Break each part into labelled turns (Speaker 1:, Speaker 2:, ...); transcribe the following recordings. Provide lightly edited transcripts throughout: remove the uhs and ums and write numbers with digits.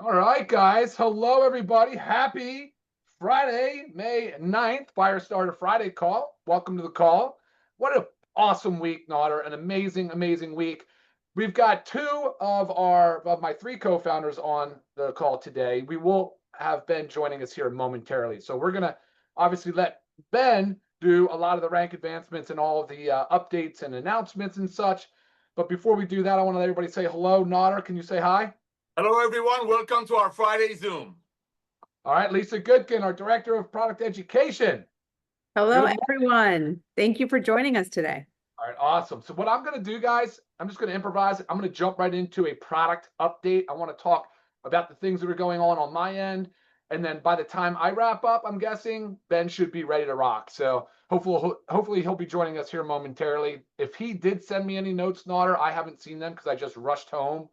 Speaker 1: All right, guys. Hello, everybody. Happy Friday, May 9th, Firestarter Friday call. Welcome to the call. What an awesome week, Nodder. An amazing, amazing week. We've got two of my three co-founders on the call today. We will have Ben joining us here momentarily. So we're going to obviously let Ben do a lot of the rank advancements and all of the updates and announcements and such. But before we do that, I want to let everybody say hello. Nodder, can you say hi?
Speaker 2: Hello, everyone. Welcome to our Friday Zoom.
Speaker 1: All right, Lisa Goodkin, our Director of Product Education.
Speaker 3: Hello, everyone. Thank you for joining us today.
Speaker 1: All right, awesome. So what I'm going to do, guys, I'm just going to improvise. I'm going to jump right into a product update. I want to talk about the things that are going on my end. And then by the time I wrap up, I'm guessing Ben should be ready to rock. So hopefully he'll be joining us here momentarily. If he did send me any notes, Nodder, I haven't seen them because I just rushed home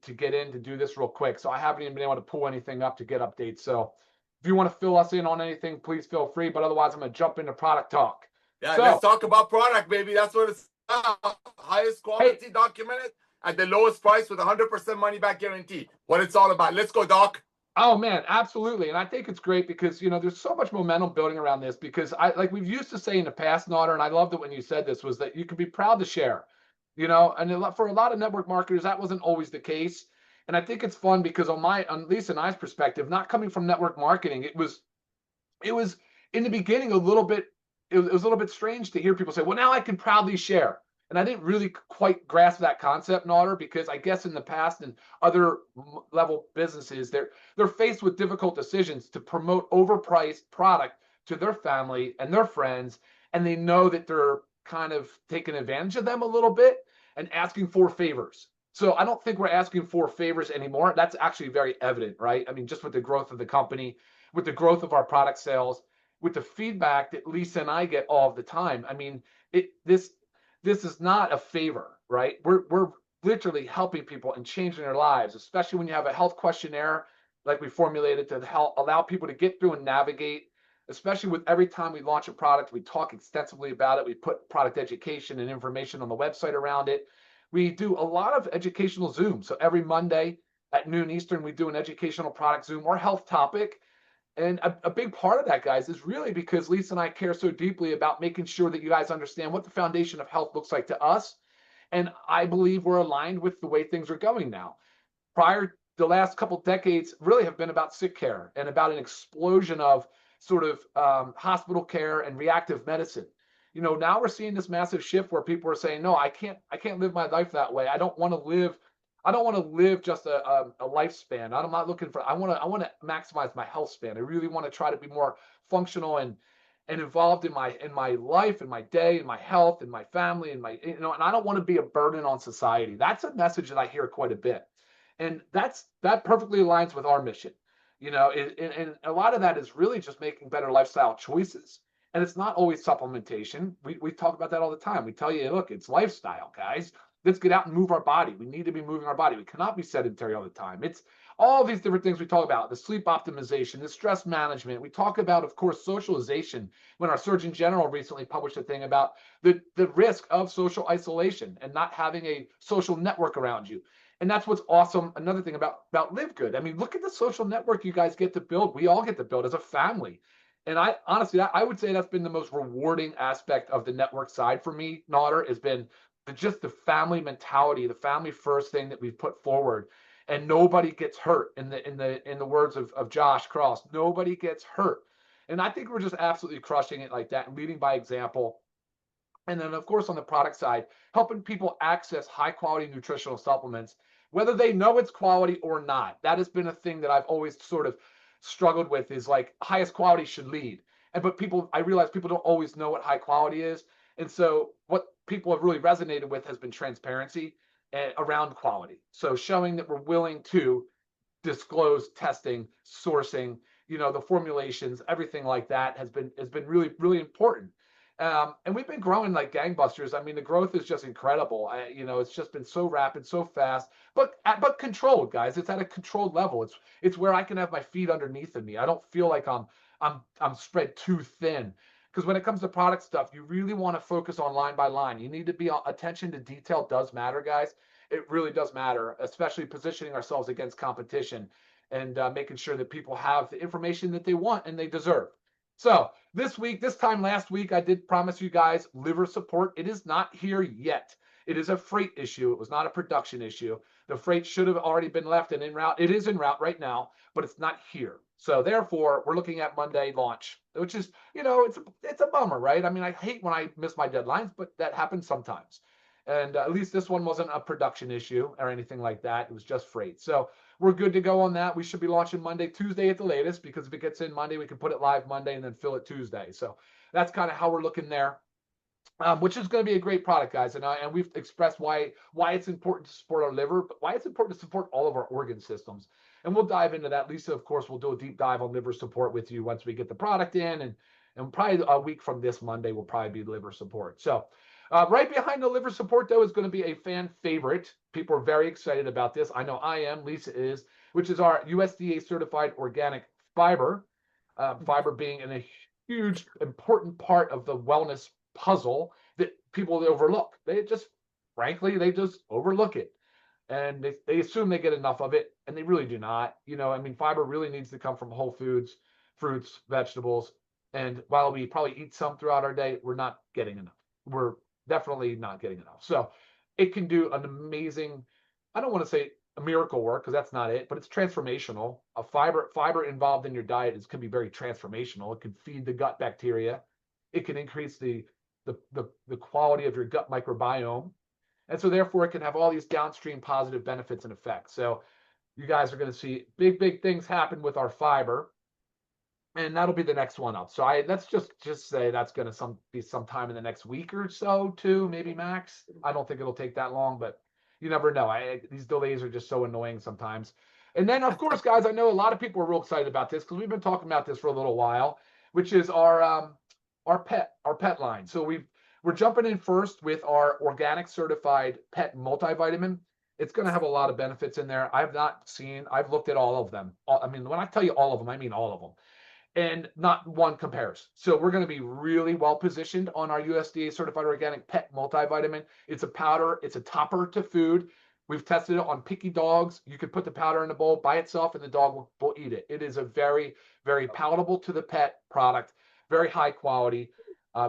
Speaker 1: to get in to do this real quick. So I haven't even been able to pull anything up to get updates. So if you want to fill us in on anything, please feel free. But otherwise, I'm going to jump into product talk.
Speaker 2: Yeah, let's talk about product, baby. That's what it's about. Highest quality documented at the lowest price with 100% money back guarantee. What it's all about. Let's go, Doc.
Speaker 1: Oh, man, absolutely. And I think it's great because, there's so much momentum building around this because like we've used to say in the past, Nodder, and I loved it when you said this, was that you can be proud to share. And for a lot of network marketers, that wasn't always the case. And I think it's fun because on Lisa and I's perspective, not coming from network marketing, it was in the beginning it was a little bit strange to hear people say, well, now I can proudly share. And I didn't really quite grasp that concept, Nodder, because I guess in the past and other level businesses, they're faced with difficult decisions to promote overpriced product to their family and their friends, and they know that they're kind of taking advantage of them a little bit and asking for favors. So I don't think we're asking for favors anymore. That's actually very evident, right? I mean, just with the growth of the company, with the growth of our product sales, with the feedback that Lisa and I get all of the time. I mean, this is not a favor, right? We're literally helping people and changing their lives, especially when you have a health questionnaire like we formulated to help allow people to get through and navigate. Especially with every time we launch a product, we talk extensively about it. We put product education and information on the website around it. We do a lot of educational Zooms. So every Monday at noon Eastern, we do an educational product Zoom or health topic. And a big part of that, guys, is really because Lisa and I care so deeply about making sure that you guys understand what the foundation of health looks like to us. And I believe we're aligned with the way things are going now. The last couple decades really have been about sick care and about an explosion of sort of hospital care and reactive medicine. Now we're seeing this massive shift where people are saying, no, I can't live my life that way. I don't want to live just a lifespan. I'm not looking for, I want to maximize my health span. I really want to try to be more functional and involved in my life, in my day, in my health, in my family, and and I don't want to be a burden on society. That's a message that I hear quite a bit. And that perfectly aligns with our mission. And a lot of that is really just making better lifestyle choices. And it's not always supplementation. We talk about that all the time. We tell you, look, it's lifestyle, guys. Let's get out and move our body. We need to be moving our body. We cannot be sedentary all the time. It's all these different things we talk about, the sleep optimization, the stress management. We talk about, of course, socialization. When our Surgeon General recently published a thing about the risk of social isolation and not having a social network around you. And that's what's awesome. Another thing about LiveGood. I mean, look at the social network you guys get to build. We all get to build as a family. And I honestly, I would say that's been the most rewarding aspect of the network side for me, Nodder, has been just the family mentality, the family first thing that we've put forward. And nobody gets hurt in the words of Josh Cross. Nobody gets hurt. And I think we're just absolutely crushing it like that and leading by example. And then, of course, on the product side, helping people access high-quality nutritional supplements, whether they know it's quality or not. That has been a thing that I've always sort of struggled with, is like highest quality should lead. But I realize people don't always know what high quality is. And so what people have really resonated with has been transparency around quality. So showing that we're willing to disclose testing, sourcing, the formulations, everything like that has been really, really important. And we've been growing like gangbusters. I mean, the growth is just incredible. It's just been so rapid, so fast, but controlled, guys. It's at a controlled level. It's where I can have my feet underneath of me. I don't feel like I'm spread too thin. Because when it comes to product stuff, you really want to focus on line by line. You need to be attention to detail does matter, guys. It really does matter, especially positioning ourselves against competition. and making sure that people have the information that they want and they deserve. So this time last week, I did promise you guys liver support. It is not here yet. It is a freight issue. It was not a production issue. The freight should have already been left and en route. It is en route right now, but it's not here. So therefore, we're looking at Monday launch, which is, it's a bummer, right? I mean, I hate when I miss my deadlines, but that happens sometimes. And at least this one wasn't a production issue or anything like that. It was just freight. So we're good to go on that. We should be launching Monday, Tuesday at the latest, because if it gets in Monday, we can put it live Monday and then fill it Tuesday. So that's kind of how we're looking there, which is going to be a great product, guys. And we've expressed why it's important to support our liver, but why it's important to support all of our organ systems. And we'll dive into that. Lisa, of course, will do a deep dive on liver support with you once we get the product in. And probably a week from this Monday will probably be liver support. So right behind the liver support, though, is going to be a fan favorite. People are very excited about this. I know I am. Lisa is, which is our USDA certified organic fiber. Fiber being a huge, important part of the wellness puzzle that people overlook. They just overlook it. And they assume they get enough of it, and they really do not. I mean, fiber really needs to come from whole foods, fruits, vegetables. And while we probably eat some throughout our day, we're not getting enough. We're definitely not getting enough. So it can do an amazing, I don't want to say a miracle work, because that's not it, but it's transformational. A fiber involved in your diet can be very transformational. It can feed the gut bacteria. It can increase the quality of your gut microbiome. And so therefore it can have all these downstream positive benefits and effects. So you guys are going to see big things happen with our fiber. And that'll be the next one up. So let's just say that's going to be sometime in the next week or so, too, maybe max. I don't think it'll take that long, but you never know. These delays are just so annoying sometimes. And then, of course, guys, I know a lot of people are real excited about this because we've been talking about this for a little while, which is our pet line. So we're jumping in first with our organic certified pet multivitamin. It's going to have a lot of benefits in there. I've looked at all of them. I mean, when I tell you all of them, I mean all of them. And not one compares. So we're going to be really well positioned on our USDA certified organic pet multivitamin. It's a powder. It's a topper to food. We've tested it on picky dogs. You could put the powder in a bowl by itself and the dog will eat it. It is a very, very palatable to the pet product, very high quality,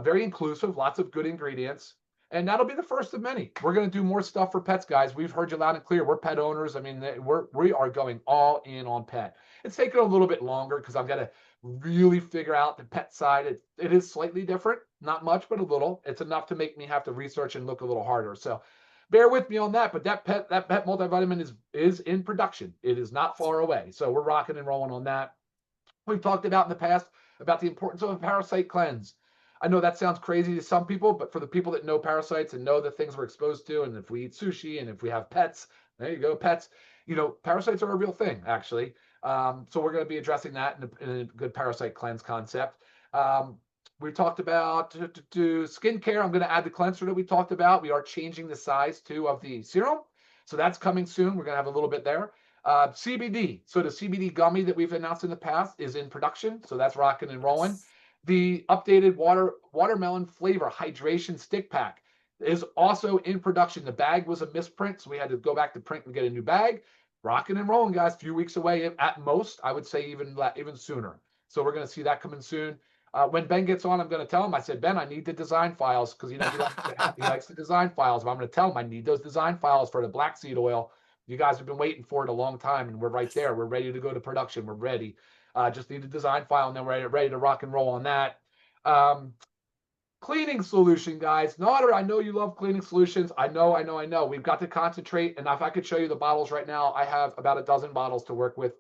Speaker 1: very inclusive, lots of good ingredients. And that'll be the first of many. We're going to do more stuff for pets, guys. We've heard you loud and clear. We're pet owners. I mean, we are going all in on pet. It's taken a little bit longer because I've got to really figure out the pet side. It is slightly different, not much, but a little. It's enough to make me have to research and look a little harder. So bear with me on that. But that pet multivitamin is in production. It is not far away. So we're rocking and rolling on that. We've talked about in the past about the importance of a parasite cleanse. I know that sounds crazy to some people, but for the people that know parasites and know the things we're exposed to, and if we eat sushi and if we have pets, there you go, pets, parasites are a real thing, actually. So we're going to be addressing that in a good parasite cleanse concept. We talked about to skincare. I'm going to add the cleanser that we talked about. We are changing the size too of the serum. So that's coming soon. We're going to have a little bit there. CBD. So the CBD gummy that we've announced in the past is in production. So that's rocking and rolling. The updated watermelon flavor hydration stick pack is also in production. The bag was a misprint, so we had to go back to print and get a new bag. Rocking and rolling, guys. A few weeks away at most. I would say even sooner. So we're going to see that coming soon. When Ben gets on, I'm going to tell him. I said, Ben, I need the design files because he likes the design files. But I'm going to tell him I need those design files for the black seed oil. You guys have been waiting for it a long time, and we're right there. We're ready to go to production. We're ready. Just need a design file, and then we're ready to rock and roll on that. Cleaning solution, guys. Nodder, I know you love cleaning solutions. I know. We've got to concentrate. And if I could show you the bottles right now, I have about a dozen bottles to work with.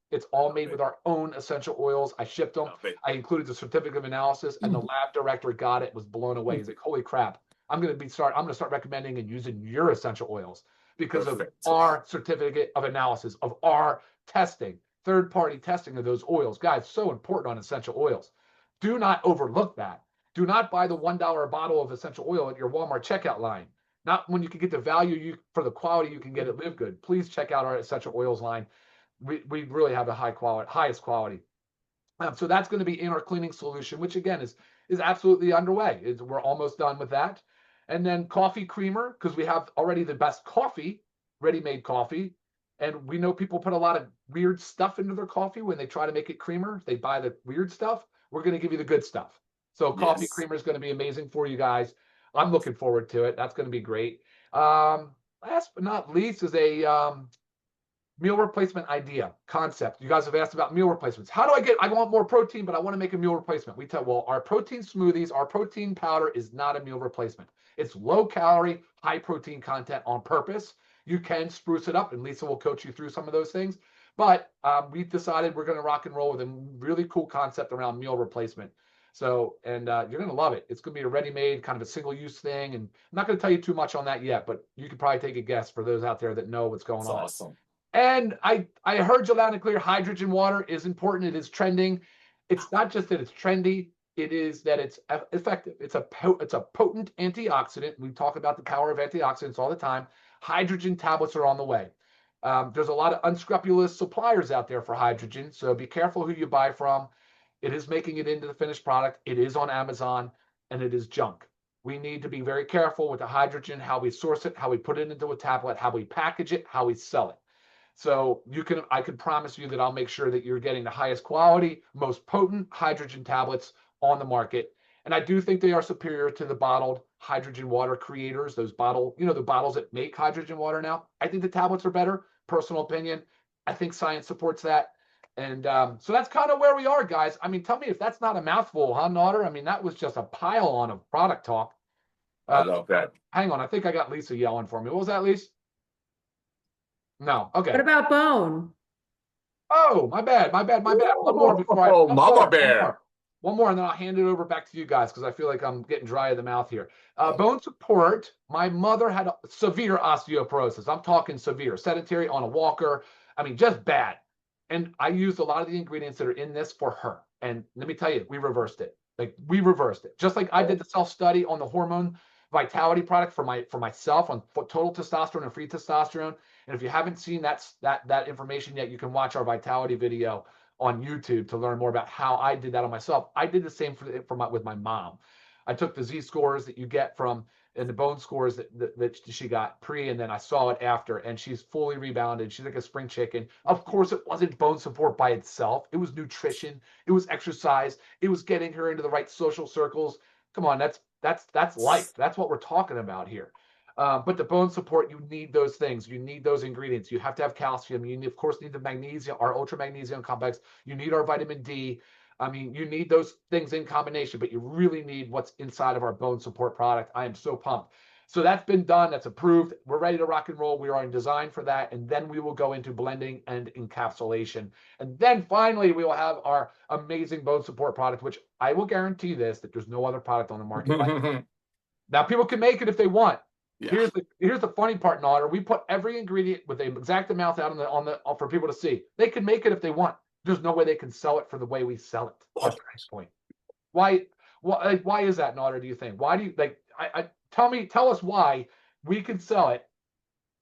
Speaker 1: It's all made with our own essential oils. I shipped them. I included the certificate of analysis, and the lab director got it, was blown away. He's like, holy crap. I'm going to start recommending and using your essential oils because of our certificate of analysis, of our testing, third-party testing of those oils. Guys, so important on essential oils. Do not overlook that. Do not buy the $1 bottle of essential oil at your Walmart checkout line. Not when you can get the value for the quality you can get at LiveGood. Please check out our essential oils line. We really have the highest quality. So that's going to be in our cleaning solution, which again is absolutely underway. We're almost done with that. And then coffee creamer, because we have already the best coffee, ready-made coffee. And we know people put a lot of weird stuff into their coffee when they try to make it creamer. They buy the weird stuff. We're going to give you the good stuff. So coffee
Speaker 2: Yes.
Speaker 1: creamer is going to be amazing for you guys. I'm looking forward to it. That's going to be great. Last but not least is a meal replacement idea concept. You guys have asked about meal replacements. How do I want more protein, but I want to make a meal replacement. Well, our protein smoothies, our protein powder is not a meal replacement. It's low calorie, high protein content on purpose. You can spruce it up, and Lisa will coach you through some of those things. But we've decided we're going to rock and roll with a really cool concept around meal replacement. So, and you're going to love it. It's going to be a ready-made kind of a single-use thing. And I'm not going to tell you too much on that yet, but you could probably take a guess for those out there that know what's going
Speaker 2: That's
Speaker 1: on.
Speaker 2: awesome.
Speaker 1: And I heard you loud and clear. Hydrogen water is important. It is trending. It's not just that it's trendy. It is that it's effective. It's a potent antioxidant. We talk about the power of antioxidants all the time. Hydrogen tablets are on the way. There's a lot of unscrupulous suppliers out there for hydrogen, so be careful who you buy from. It is making it into the finished product. It is on Amazon, and it is junk. We need to be very careful with the hydrogen, how we source it, how we put it into a tablet, how we package it, how we sell it. So I can promise you that I'll make sure that you're getting the highest quality, most potent hydrogen tablets on the market. And I do think they are superior to the bottled hydrogen water creators, those the bottles that make hydrogen water now. I think the tablets are better, personal opinion. I think science supports that. And so that's kind of where we are, guys. I mean, tell me if that's not a mouthful, huh, Naughter? I mean, that was just a pile on of product talk.
Speaker 2: I love that.
Speaker 1: Hang on. I think I got Lisa yelling for me. What was that, Lisa? No. Okay.
Speaker 3: What about bone?
Speaker 1: Oh, my bad. One more before
Speaker 2: Oh, Mama Bear.
Speaker 1: One more, and then I'll hand it over back to you guys because I feel like I'm getting dry in the mouth here. Bone support. My mother had severe osteoporosis. I'm talking severe, sedentary, on a walker. I mean, just bad. And I used a lot of the ingredients that are in this for her. And let me tell you, we reversed it. We reversed it. Just like I did the self-study on the hormone vitality product for myself on total testosterone and free testosterone. And if you haven't seen that information yet, you can watch our vitality video on YouTube to learn more about how I did that on myself. I did the same with my mom. I took the Z scores that you get and the bone scores that she got pre, and then I saw it after, and she's fully rebounded. She's like a spring chicken. Of course, it wasn't bone support by itself. It was nutrition. It was exercise. It was getting her into the right social circles. Come on, that's life. That's what we're talking about here. But the bone support, you need those things. You need those ingredients. You have to have calcium. You, of course, need the magnesium, our ultra magnesium complex. You need our vitamin D. I mean, you need those things in combination, but you really need what's inside of our bone support product. I am so pumped. So that's been done. That's approved. We're ready to rock and roll. We are in design for that. And then we will go into blending and encapsulation. And then finally, we will have our amazing bone support product, which I will guarantee that there's no other product on the market like it. Now, people can make it if they want. Yeah. Here's the funny part, Naughter. We put every ingredient with the exact amount out for people to see. They can make it if they want. There's no way they can sell it for the way we sell it. That's the price point. Why is that, Naughter? Do you think? Why do you tell us why we can sell it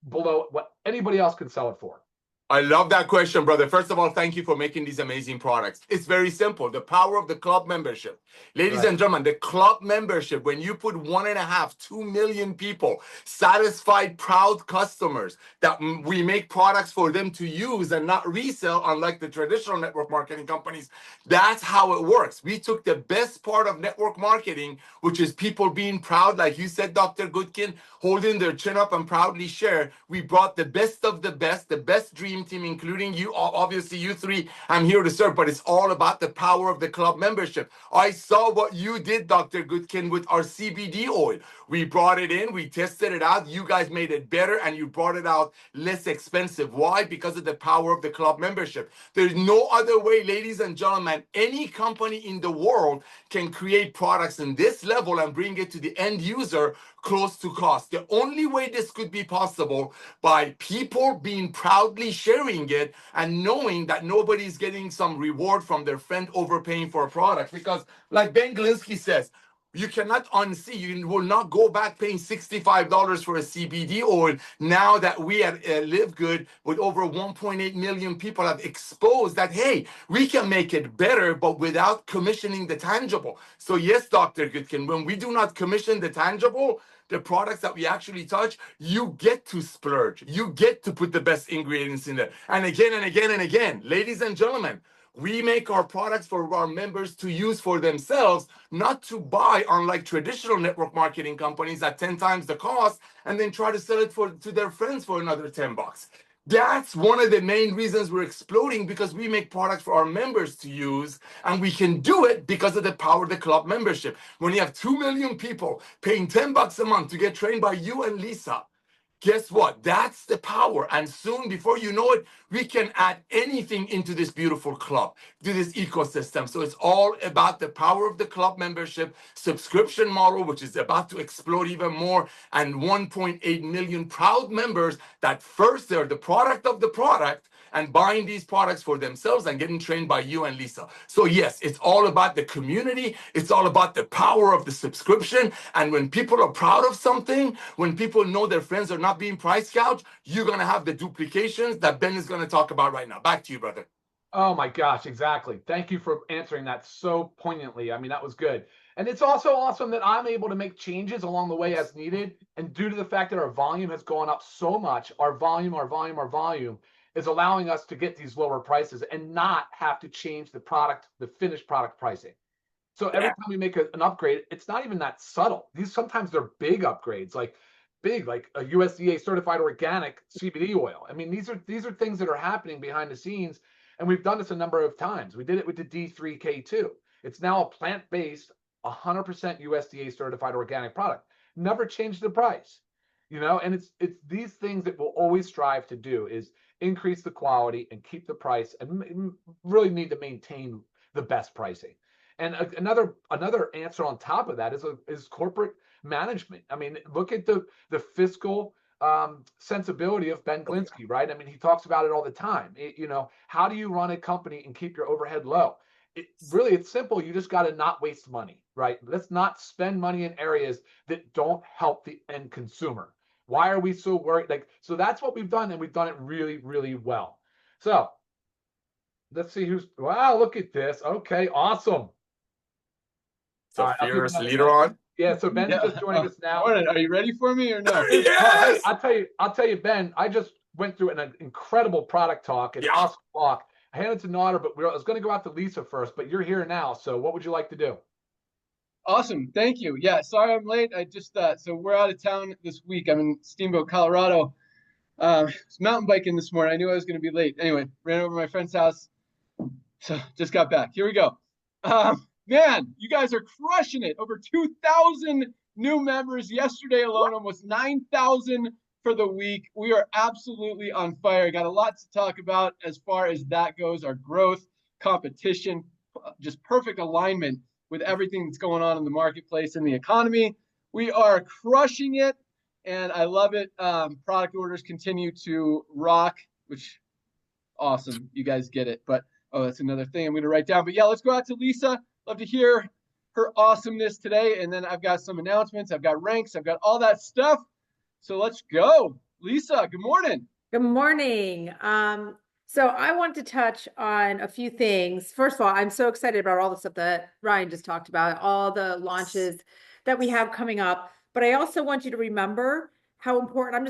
Speaker 1: below what anybody else can sell it for?
Speaker 2: I love that question, brother. First of all, thank you for making these amazing products. It's very simple. The power of the club membership. Ladies and gentlemen, the club membership, when you put 1.5, 2 million people, satisfied, proud customers, that we make products for them to use and not resell, unlike the traditional network marketing companies, that's how it works. We took the best part of network marketing, which is people being proud, like you said, Dr. Goodkin, holding their chin up and proudly share. We brought the best of the best dream team, including you, obviously you three. I'm here to serve, but it's all about the power of the club membership. I saw what you did, Dr. Goodkin, with our CBD oil. We brought it in, we tested it out. You guys made it better, and you brought it out less expensive. Why? Because of the power of the club membership. There's no other way, ladies and gentlemen, any company in the world can create products in this level and bring it to the end user close to cost. The only way this could be possible by people being proudly sharing it and knowing that nobody's getting some reward from their friend overpaying for a product. Because like Ben Glinsky says, you cannot unsee, you will not go back paying $65 for a CBD oil now that we at LiveGood with over 1.8 million people have exposed that, hey, we can make it better, but without commissioning the tangible. So yes, Dr. Goodkin, when we do not commission the tangible, the products that we actually touch, you get to splurge. You get to put the best ingredients in there. And again and again and again, ladies and gentlemen, we make our products for our members to use for themselves, not to buy, unlike traditional network marketing companies at 10 times the cost and then try to sell it to their friends for another 10 bucks. That's one of the main reasons we're exploding, because we make products for our members to use, and we can do it because of the power of the club membership. When you have 2 million people paying 10 bucks a month to get trained by you and Lisa, guess what? That's the power. And soon, before you know it, we can add anything into this beautiful club, to this ecosystem. So it's all about the power of the club membership subscription model, which is about to explode even more. And 1.8 million proud members that first they're the product of the product and buying these products for themselves and getting trained by you and Lisa. So yes, it's all about the community. It's all about the power of the subscription. And when people are proud of something, when people know their friends are not being price gouged, you're going to have the duplications that Ben is going to talk about right now. Back to you, brother.
Speaker 1: Oh my gosh, exactly. Thank you for answering that so poignantly. I mean, that was good. And it's also awesome that I'm able to make changes along the way as needed. And due to the fact that our volume has gone up so much, our volume is allowing us to get these lower prices and not have to change the product, the finished product pricing. So every time we make an upgrade, it's not even that subtle. Sometimes they're big upgrades, like a USDA certified organic CBD oil. I mean, these are things that are happening behind the scenes, and we've done this a number of times. We did it with the D3K2. It's now a plant-based, 100% USDA certified organic product. Never changed the price, and it's these things that we'll always strive to do is increase the quality and keep the price, and really need to maintain the best pricing. And another answer on top of that is corporate management. I mean, look at the fiscal sensibility of Ben Glinsky, right? I mean, he talks about it all the time. How do you run a company and keep your overhead low? It's simple. You just got to not waste money, right? Let's not spend money in areas that don't help the end consumer. Why are we so worried? So that's what we've done, and we've done it really, really well. So let's see wow, look at this. Okay, awesome.
Speaker 2: So fierce leader on.
Speaker 1: Yeah, so Ben's just joining us now.
Speaker 4: Are you ready for me or no?
Speaker 2: Yes!
Speaker 1: I'll tell you, Ben, I just went through an incredible product talk and awesome talk. I handed it to Nader, but I was going to go out to Lisa first, but you're here now. So what would you like to do?
Speaker 4: Awesome. Thank you. Yeah, sorry I'm late. I just, so we're out of town this week. I'm in Steamboat, Colorado. Was mountain biking this morning. I knew I was going to be late. Anyway, ran over to my friend's house. So just got back. Here we go. Man, you guys are crushing it. Over 2,000 new members yesterday alone, almost 9,000 for the week. We are absolutely on fire. Got a lot to talk about as far as that goes. Our growth, competition, just perfect alignment with everything that's going on in the marketplace and the economy. We are crushing it, and I love it. Product orders continue to rock, which awesome. You guys get it. But, that's another thing I'm going to write down. But yeah, let's go out to Lisa. Love to hear her awesomeness today. And then I've got some announcements. I've got ranks. I've got all that stuff. So let's go. Lisa, good morning.
Speaker 3: Good morning. So I want to touch on a few things. First of all, I'm so excited about all the stuff that Ryan just talked about, all the launches that we have coming up. But I also want you to remember how important, I'm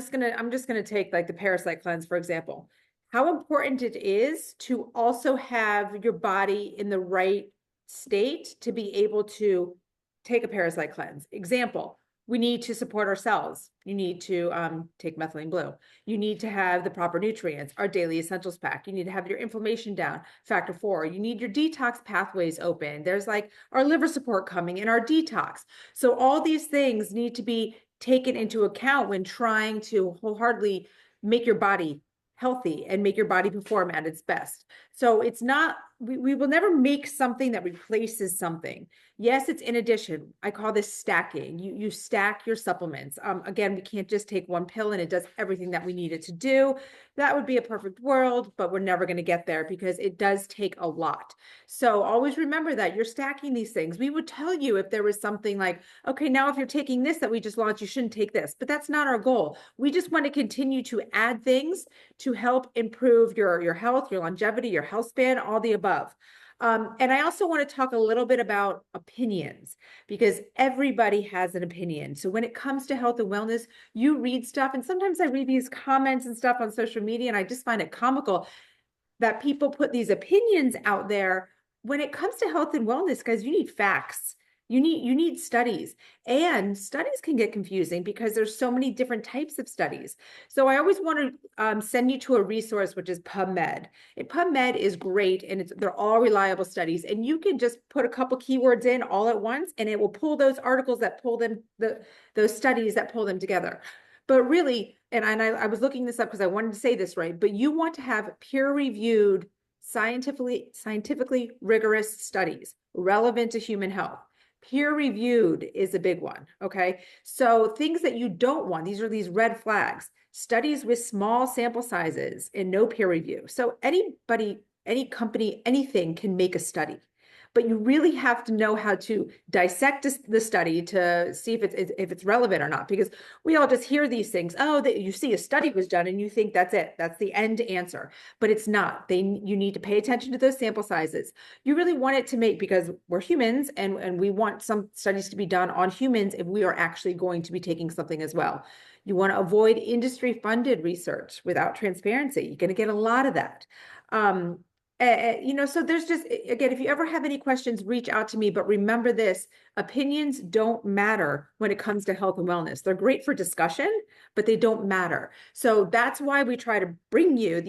Speaker 3: just gonna take like the parasite cleanse, for example, how important it is to also have your body in the right state to be able to take a parasite cleanse. Example, we need to support our cells. You need to take methylene blue. You need to have the proper nutrients, our daily essentials pack. You need to have your inflammation down, factor 4. You need your detox pathways open. There's like our liver support coming in our detox. So all these things need to be taken into account when trying to wholeheartedly make your body healthy and make your body perform at its best. So it's not, we will never make something that replaces something. Yes, it's in addition. I call this stacking. You stack your supplements. Again, we can't just take one pill and it does everything that we need it to do. That would be a perfect world, but we're never going to get there because it does take a lot. So always remember that you're stacking these things. We would tell you if there was something like, okay, now if you're taking this that we just launched, you shouldn't take this, but that's not our goal. We just want to continue to add things to help improve your health, your longevity, your health span, all the above. And I also want to talk a little bit about opinions, because everybody has an opinion. So when it comes to health and wellness, you read stuff, and sometimes I read these comments and stuff on social media, and I just find it comical that people put these opinions out there. When it comes to health and wellness, guys, you need facts. You need studies, and studies can get confusing because there's so many different types of studies. So I always want to send you to a resource, which is PubMed. And PubMed is great, and they're all reliable studies, and you can just put a couple keywords in all at once, and it will pull those articles that pull them, those studies that pull them together. But really, and I was looking this up because I wanted to say this right, but you want to have peer-reviewed, scientifically rigorous studies relevant to human health. Peer-reviewed is a big one, okay? So things that you don't want, these red flags, studies with small sample sizes and no peer review. So anybody, any company, anything can make a study, but you really have to know how to dissect the study to see if it's relevant or not, because we all just hear these things. Oh, that you see a study was done and you think that's it. That's the end answer, but it's not. You need to pay attention to those sample sizes. You really want it to make, because we're humans, and we want some studies to be done on humans if we are actually going to be taking something as well. You want to avoid industry-funded research without transparency. You're going to get a lot of that. So there's just, again, if you ever have any questions, reach out to me. But remember this, opinions don't matter when it comes to health and wellness. They're great for discussion, but they don't matter. So that's why we try to bring you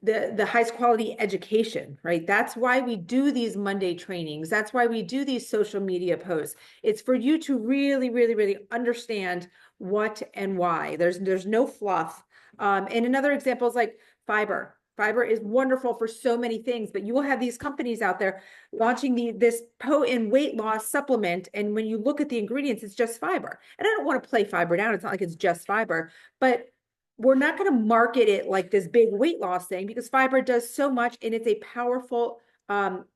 Speaker 3: the highest quality education, right? That's why we do these Monday trainings. That's why we do these social media posts. It's for you to really, really, really understand what and why. There's no fluff. And another example is like fiber. Fiber is wonderful for so many things, but you will have these companies out there launching this potent weight loss supplement. And when you look at the ingredients, it's just fiber. And I don't want to play fiber down. It's not like it's just fiber, but we're not going to market it like this big weight loss thing, because fiber does so much, and it's a powerful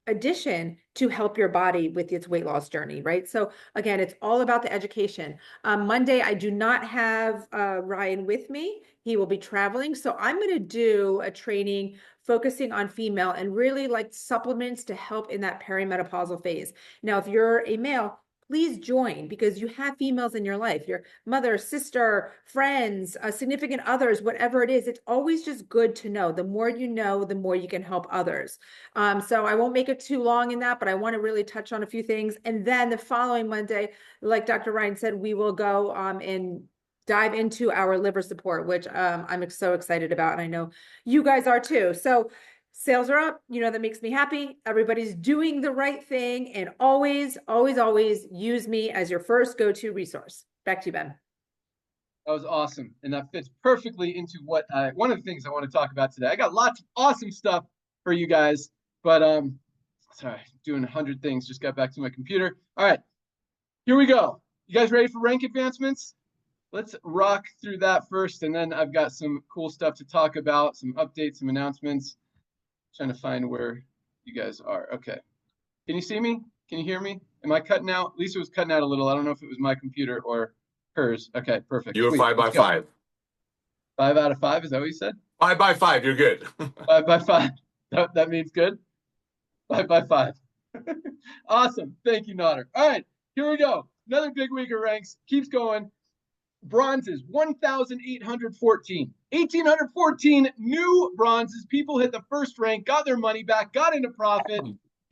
Speaker 3: addition to help your body with its weight loss journey, right? So again, it's all about the education. Monday, I do not have Ryan with me. He will be traveling. So I'm going to do a training focusing on female and really like supplements to help in that perimenopausal phase. Now, if you're a male, please join, because you have females in your life, your mother, sister, friends, significant others, whatever it is. It's always just good to know. The more you know, the more you can help others. So I won't make it too long in that, but I want to really touch on a few things. And then the following Monday, like Dr. Ryan said, we will go and dive into our liver support, which I'm so excited about. And I know you guys are too. So sales are up, that makes me happy. Everybody's doing the right thing, and always, always, always use me as your first go-to resource. Back to you, Ben.
Speaker 4: That was awesome. And that fits perfectly into one of the things I want to talk about today. I got lots of awesome stuff for you guys, but sorry, doing 100 things, just got back to my computer. All right, here we go. You guys ready for rank advancements? Let's rock through that first, and then I've got some cool stuff to talk about, some updates, some announcements. Trying to find where you guys are. Okay. Can you see me? Can you hear me? Am I cutting out? Lisa was cutting out a little. I don't know if it was my computer or hers. Okay, perfect.
Speaker 2: You're
Speaker 4: Sweet.
Speaker 2: 5 by 5.
Speaker 4: 5 out of 5, is that what you said?
Speaker 2: 5 by 5, you're good.
Speaker 4: 5 by 5. That means good? 5 by 5. Awesome. Thank you, Nodder. All right, here we go. Another big week of ranks. Keeps going. Bronzes, 1,814. 1,814 new bronzes. People hit the first rank, got their money back, got into profit,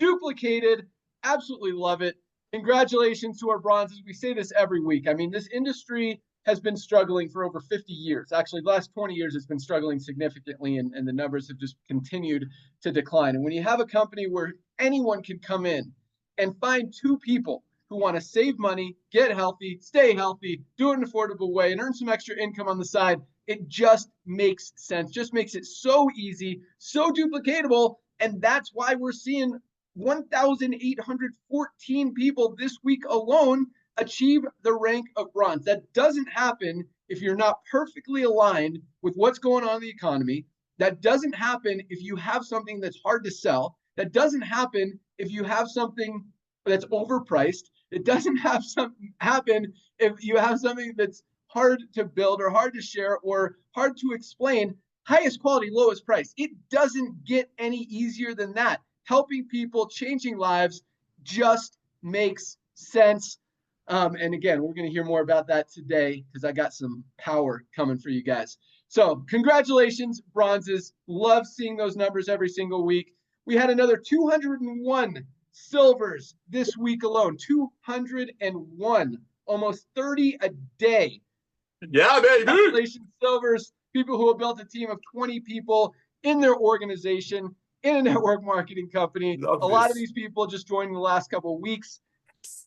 Speaker 4: duplicated. Absolutely love it. Congratulations to our bronzes. We say this every week. I mean, this industry has been struggling for over 50 years. Actually, the last 20 years, it's been struggling significantly, and the numbers have just continued to decline. And when you have a company where anyone can come in and find two people who want to save money, get healthy, stay healthy, do it in an affordable way, and earn some extra income on the side, it just makes sense. Just makes it so easy, so duplicatable, and that's why we're seeing 1,814 people this week alone achieve the rank of bronze. That doesn't happen if you're not perfectly aligned with what's going on in the economy. That doesn't happen if you have something that's hard to sell. That doesn't happen if you have something that's overpriced. It doesn't happen if you have something that's hard to build or hard to share or hard to explain. Highest quality, lowest price. It doesn't get any easier than that. helping people, changing lives just makes sense. And again, we're going to hear more about that today because I got some power coming for you guys. So congratulations, bronzes. Love seeing those numbers every single week. We had another 201 silvers this week alone. 201, almost 30 a day.
Speaker 2: Yeah, baby.
Speaker 4: Congratulations, silvers. People who have built a team of 20 people in their organization, in a network marketing company. A lot of these people just joined in the last couple of weeks.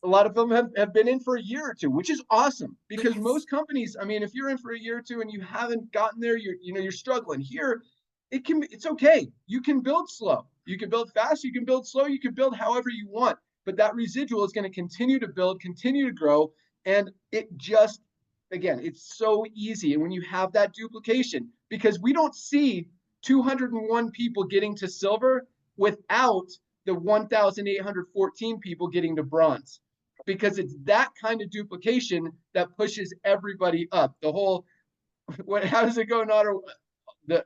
Speaker 4: A lot of them have been in for a year or two, which is awesome because most companies, I mean, if you're in for a year or two and you haven't gotten there, you're struggling. Here, it's okay. You can build slow. You can build fast. You can build slow. You can build however you want. But that residual is going to continue to build, continue to grow. And it just, again, it's so easy. And when you have that duplication, because we don't see 201 people getting to silver without the 1,814 people getting to bronze, because it's that kind of duplication that pushes everybody up. The whole, how does it go, Nader?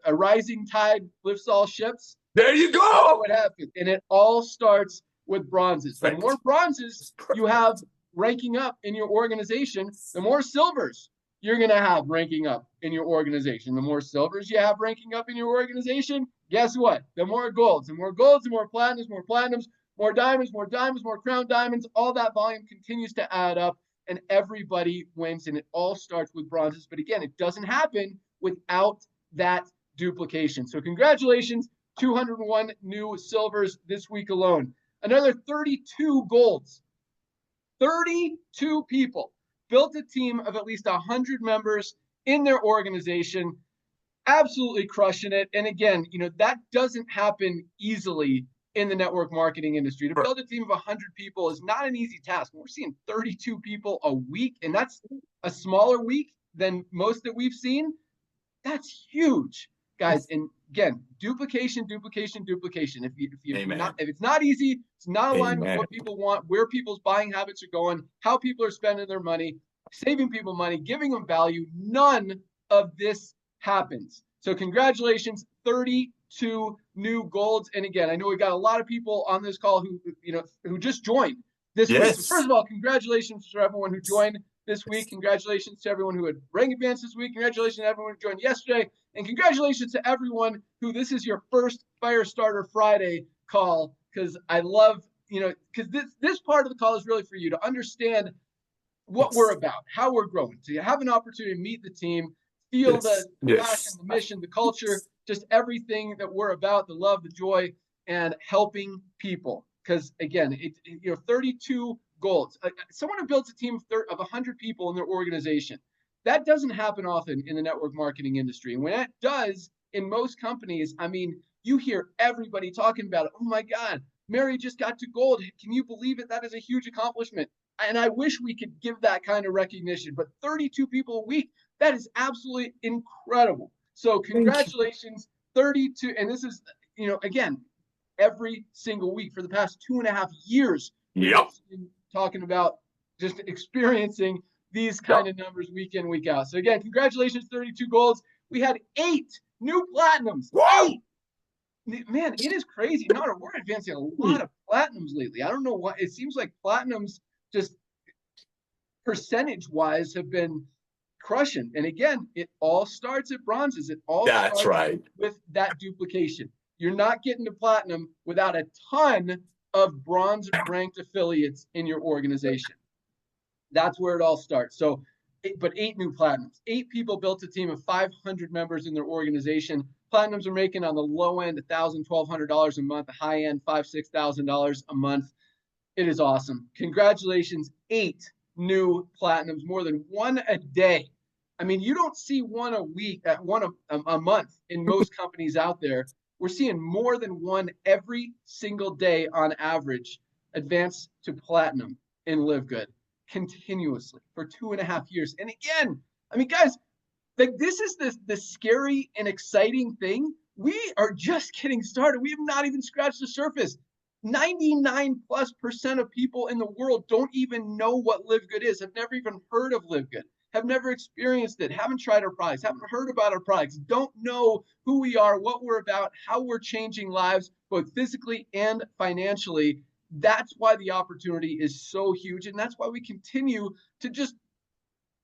Speaker 4: A rising tide lifts all ships.
Speaker 2: There you go.
Speaker 4: That's what happens. And it all starts with bronzes. The more bronzes you have ranking up in your organization, the more silvers you're going to have ranking up in your organization. The more silvers you have ranking up in your organization, guess what? The more golds, the more platinums, more diamonds, more crown diamonds. All that volume continues to add up and everybody wins. And it all starts with bronzes. But again, it doesn't happen without that duplication. So congratulations, 201 new silvers this week alone. Another 32 golds. 32 people built a team of at least 100 members in their organization, absolutely crushing it. And again, that doesn't happen easily in the network marketing industry. To build a team of 100 people is not an easy task. We're seeing 32 people a week, and that's a smaller week than most that we've seen. That's huge, guys. And again, duplication. If it's not easy, it's not aligned with what people want, where people's buying habits are going, how people are spending their money, saving people money, giving them value, none of this happens. So congratulations, 32 new golds. And again, I know we got a lot of people on this call who just joined this week. So first of all, congratulations to everyone who joined this week. Congratulations to everyone who had rank advance this week. Congratulations to everyone who joined yesterday. And congratulations to everyone who this is your first Firestarter Friday call, because I love, because this part of the call is really for you to understand what we're about, how we're growing. So you have an opportunity to meet the team, feel the passion, the mission, the culture, just everything that we're about, the love, the joy, and helping people. Because again, 32 golds. Someone who builds a team of 100 people in their organization, that doesn't happen often in the network marketing industry. And when that does, in most companies, I mean, you hear everybody talking about it. Oh my God, Mary just got to gold. Can you believe it? That is a huge accomplishment. And I wish we could give that kind of recognition, but 32 people a week, that is absolutely incredible. So congratulations, 32. And this is, again, every single week for the past 2.5 years.
Speaker 2: Yep.
Speaker 4: Talking about just experiencing these kind of numbers week in, week out. So again, congratulations, 32 golds. We had 8 new platinums.
Speaker 2: Wow.
Speaker 4: 8. Man, it is crazy. We're advancing a lot of platinums lately. I don't know why. It seems like platinums just percentage-wise have been crushing. And again, it all starts at bronzes. It all starts with that duplication. You're not getting to platinum without a ton of bronze ranked affiliates in your organization. That's where it all starts. So, but 8 new platinums. 8 people built a team of 500 members in their organization. Platinums are making on the low end $1,000, $1,200 a month, the high end $5,000, $6,000 a month. It is awesome. Congratulations, 8 new platinums, more than 1 a day. I mean, you don't see 1 a week, one a month in most companies out there. We're seeing more than 1 every single day on average advance to platinum in LiveGood continuously for 2.5 years. And again, I mean, guys, like this is the scary and exciting thing. We are just getting started. We have not even scratched the surface. 99+% of people in the world don't even know what LiveGood is, have never even heard of LiveGood. have never experienced it, haven't tried our products, haven't heard about our products, don't know who we are, what we're about, how we're changing lives, both physically and financially. That's why the opportunity is so huge. And that's why we continue to just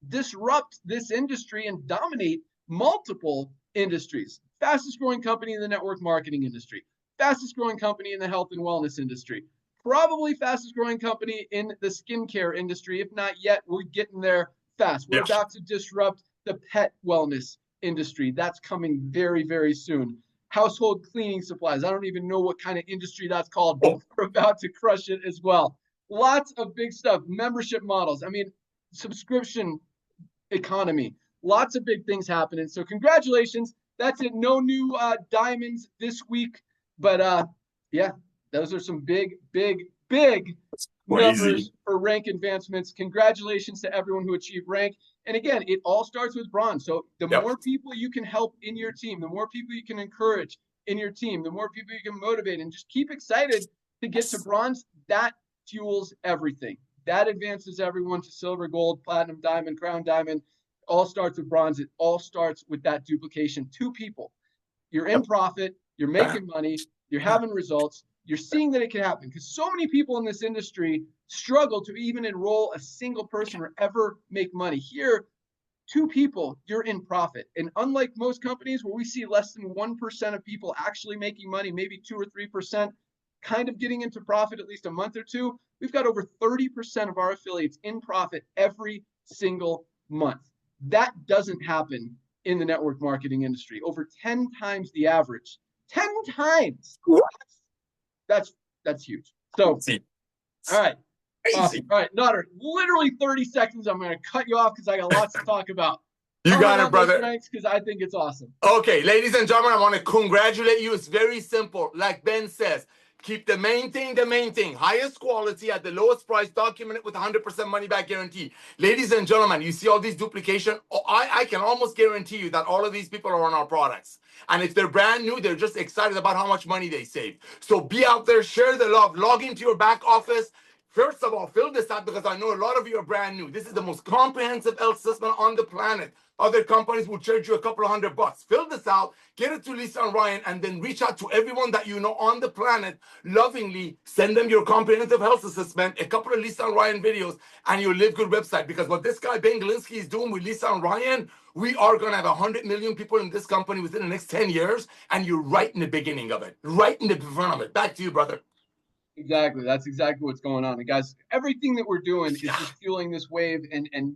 Speaker 4: disrupt this industry and dominate multiple industries. Fastest growing company in the network marketing industry, fastest growing company in the health and wellness industry, probably fastest growing company in the skincare industry. If not yet, we're getting there fast. We're about to disrupt the pet wellness industry. That's coming very, very soon. Household cleaning supplies. I don't even know what kind of industry that's called, but we're about to crush it as well. Lots of big stuff. Membership models. I mean, subscription economy. Lots of big things happening. So congratulations. That's it. No new diamonds this week. But yeah, those are some big numbers for rank advancements. Congratulations to everyone who achieved rank. And again, it all starts with bronze. So the more people you can help in your team, the more people you can encourage in your team, the more people you can motivate, and just keep excited to get to bronze. That fuels everything. That advances everyone to silver, gold, platinum, diamond, crown diamond. All starts with bronze. It all starts with that duplication. 2 people. You're in profit. You're making money. You're having results. You're seeing that it can happen, because so many people in this industry struggle to even enroll a single person or ever make money. Here, 2 people, you're in profit. And unlike most companies where we see less than 1% of people actually making money, maybe 2 or 3%, kind of getting into profit at least a month or two, we've got over 30% of our affiliates in profit every single month. That doesn't happen in the network marketing industry. Over 10 times the average. 10 times. That's huge. So, all right. Awesome. All right, Nutter, literally 30 seconds. I'm going to cut you off because I got lots to talk about.
Speaker 2: You got it, brother.
Speaker 4: Because I think it's awesome.
Speaker 2: Okay, ladies and gentlemen, I want to congratulate you. It's very simple. Like Ben says, keep the main thing. Highest quality at the lowest price, documented with 100% money back guarantee. Ladies and gentlemen, you see all these duplication? I can almost guarantee you that all of these people are on our products. And if they're brand new, they're just excited about how much money they saved. So be out there, share the love, log into your back office. First of all, fill this out, because I know a lot of you are brand new. This is the most comprehensive health system on the planet. Other companies will charge you a couple of $100. Fill this out, get it to Lisa and Ryan, and then reach out to everyone that you know on the planet. Lovingly send them your comprehensive health assessment, a couple of Lisa and Ryan videos, and your Live Good website. Because what this guy, Ben Galinsky, is doing with Lisa and Ryan, we are going to have 100 million people in this company within the next 10 years, and you're right in the beginning of it, right in the front of it. Back to you, brother.
Speaker 4: Exactly. That's exactly what's going on. And guys, everything that we're doing is just fueling this wave and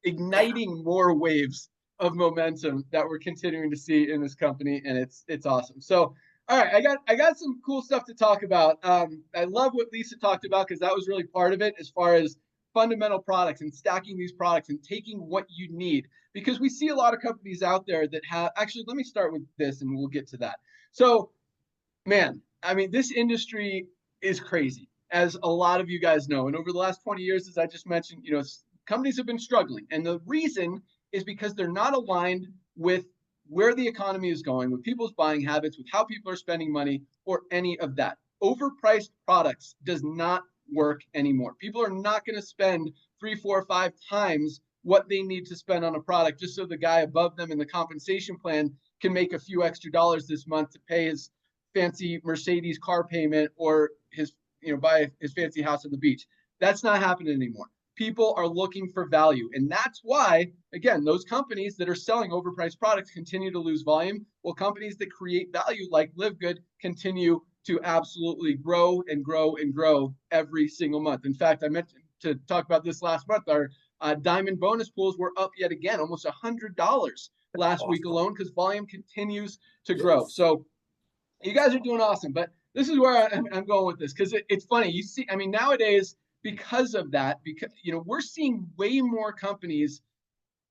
Speaker 4: igniting more waves of momentum that we're continuing to see in this company. And it's awesome. So, all right, I got some cool stuff to talk about. I love what Lisa talked about, because that was really part of it, as far as fundamental products and stacking these products and taking what you need. Because we see a lot of companies out there that have, actually, let me start with this and we'll get to that. So, man, I mean, this industry is crazy, as a lot of you guys know. And over the last 20 years, as I just mentioned, companies have been struggling. And the reason is because they're not aligned with where the economy is going, with people's buying habits, with how people are spending money, or any of that. Overpriced products does not work anymore. People are not going to spend 3, 4, 5 times what they need to spend on a product just so the guy above them in the compensation plan can make a few extra dollars this month to pay his fancy Mercedes car payment, or his, buy his fancy house on the beach. That's not happening anymore. People are looking for value. And that's why, again, those companies that are selling overpriced products continue to lose volume, while companies that create value like LiveGood continue to absolutely grow and grow and grow every single month. In fact, I meant to talk about this last month. Our diamond bonus pools were up yet again, almost $100 last week alone, because volume continues to grow. So you guys are doing awesome. But this is where I'm going with this, because it's funny. You see, I mean, nowadays, because of that, because we're seeing way more companies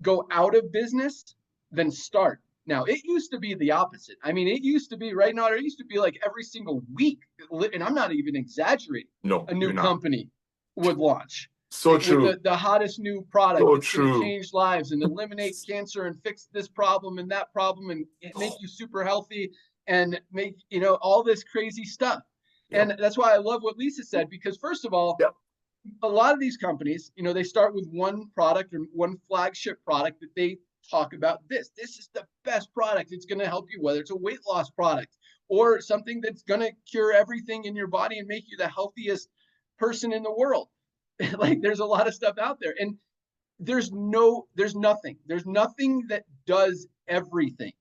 Speaker 4: go out of business than start. Now, it used to be the opposite. I mean, it used to be, right now, it used to be like every single week, and I'm not even exaggerating, a new company would launch.
Speaker 2: So true.
Speaker 4: With the hottest new product that's going to change lives and eliminate cancer and fix this problem and that problem and make you super healthy and make, all this crazy stuff. And that's why I love what Lisa said, because first of all, a lot of these companies, you know, they start with one product or one flagship product that they talk about. This is the best product. It's going to help you, whether it's a weight loss product or something that's going to cure everything in your body and make you the healthiest person in the world. Like, there's a lot of stuff out there, and there's nothing that does everything.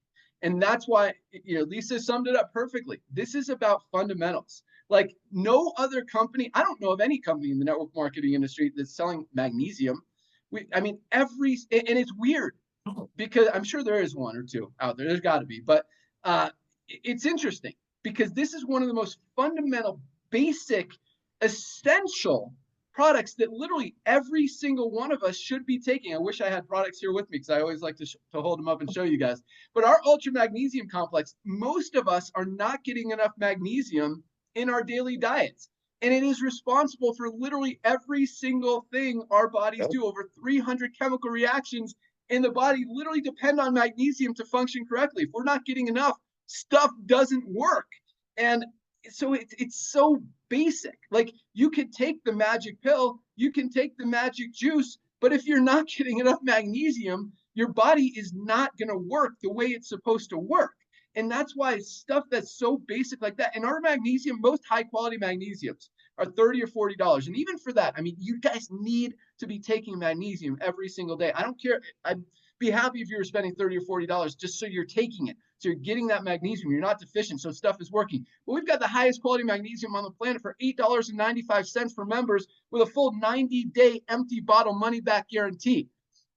Speaker 4: And that's why, you know, Lisa summed it up perfectly. This is about fundamentals. Like, no other company, I don't know of any company in the network marketing industry that's selling magnesium. And it's weird because I'm sure there is one or two out there. There's got to be, but it's interesting because this is one of the most fundamental, basic, essential products that literally every single one of us should be taking. I wish I had products here with me because I always like to hold them up and show you guys. But our ultra magnesium complex, most of us are not getting enough magnesium in our daily diets. And it is responsible for literally every single thing our bodies do. Over 300 chemical reactions in the body literally depend on magnesium to function correctly. If we're not getting enough, stuff doesn't work. And so it's so basic. Like, you could take the magic pill, you can take the magic juice, but if you're not getting enough magnesium, your body is not going to work the way it's supposed to work. And that's why stuff that's so basic like that, and our magnesium, most high quality magnesiums are $30 or $40. And even for that, I mean, you guys need to be taking magnesium every single day. I don't care. I'd be happy if you were spending $30 or $40 just so you're taking it. So you're getting that magnesium. You're not deficient. So stuff is working. But we've got the highest quality magnesium on the planet for $8.95 for members with a full 90-day empty bottle money back guarantee.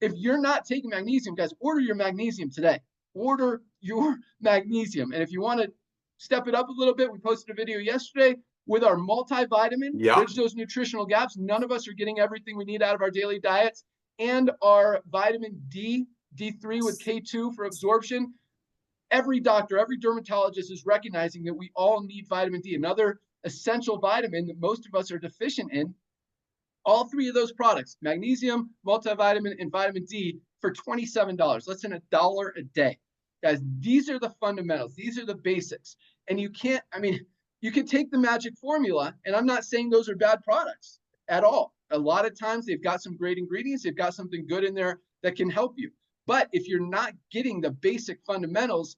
Speaker 4: If you're not taking magnesium, guys, order your magnesium today. Order your magnesium. And if you want to step it up a little bit, we posted a video yesterday with our multivitamin, bridge those nutritional gaps. None of us are getting everything we need out of our daily diets. And our vitamin D, D3 with K2 for absorption. Every doctor, every dermatologist is recognizing that we all need vitamin D, another essential vitamin that most of us are deficient in. All three of those products, magnesium, multivitamin, and vitamin D, for $27, less than $1 a day. Guys, these are the fundamentals. These are the basics. And you can take the magic formula, and I'm not saying those are bad products at all. A lot of times they've got some great ingredients. They've got something good in there that can help you. But if you're not getting the basic fundamentals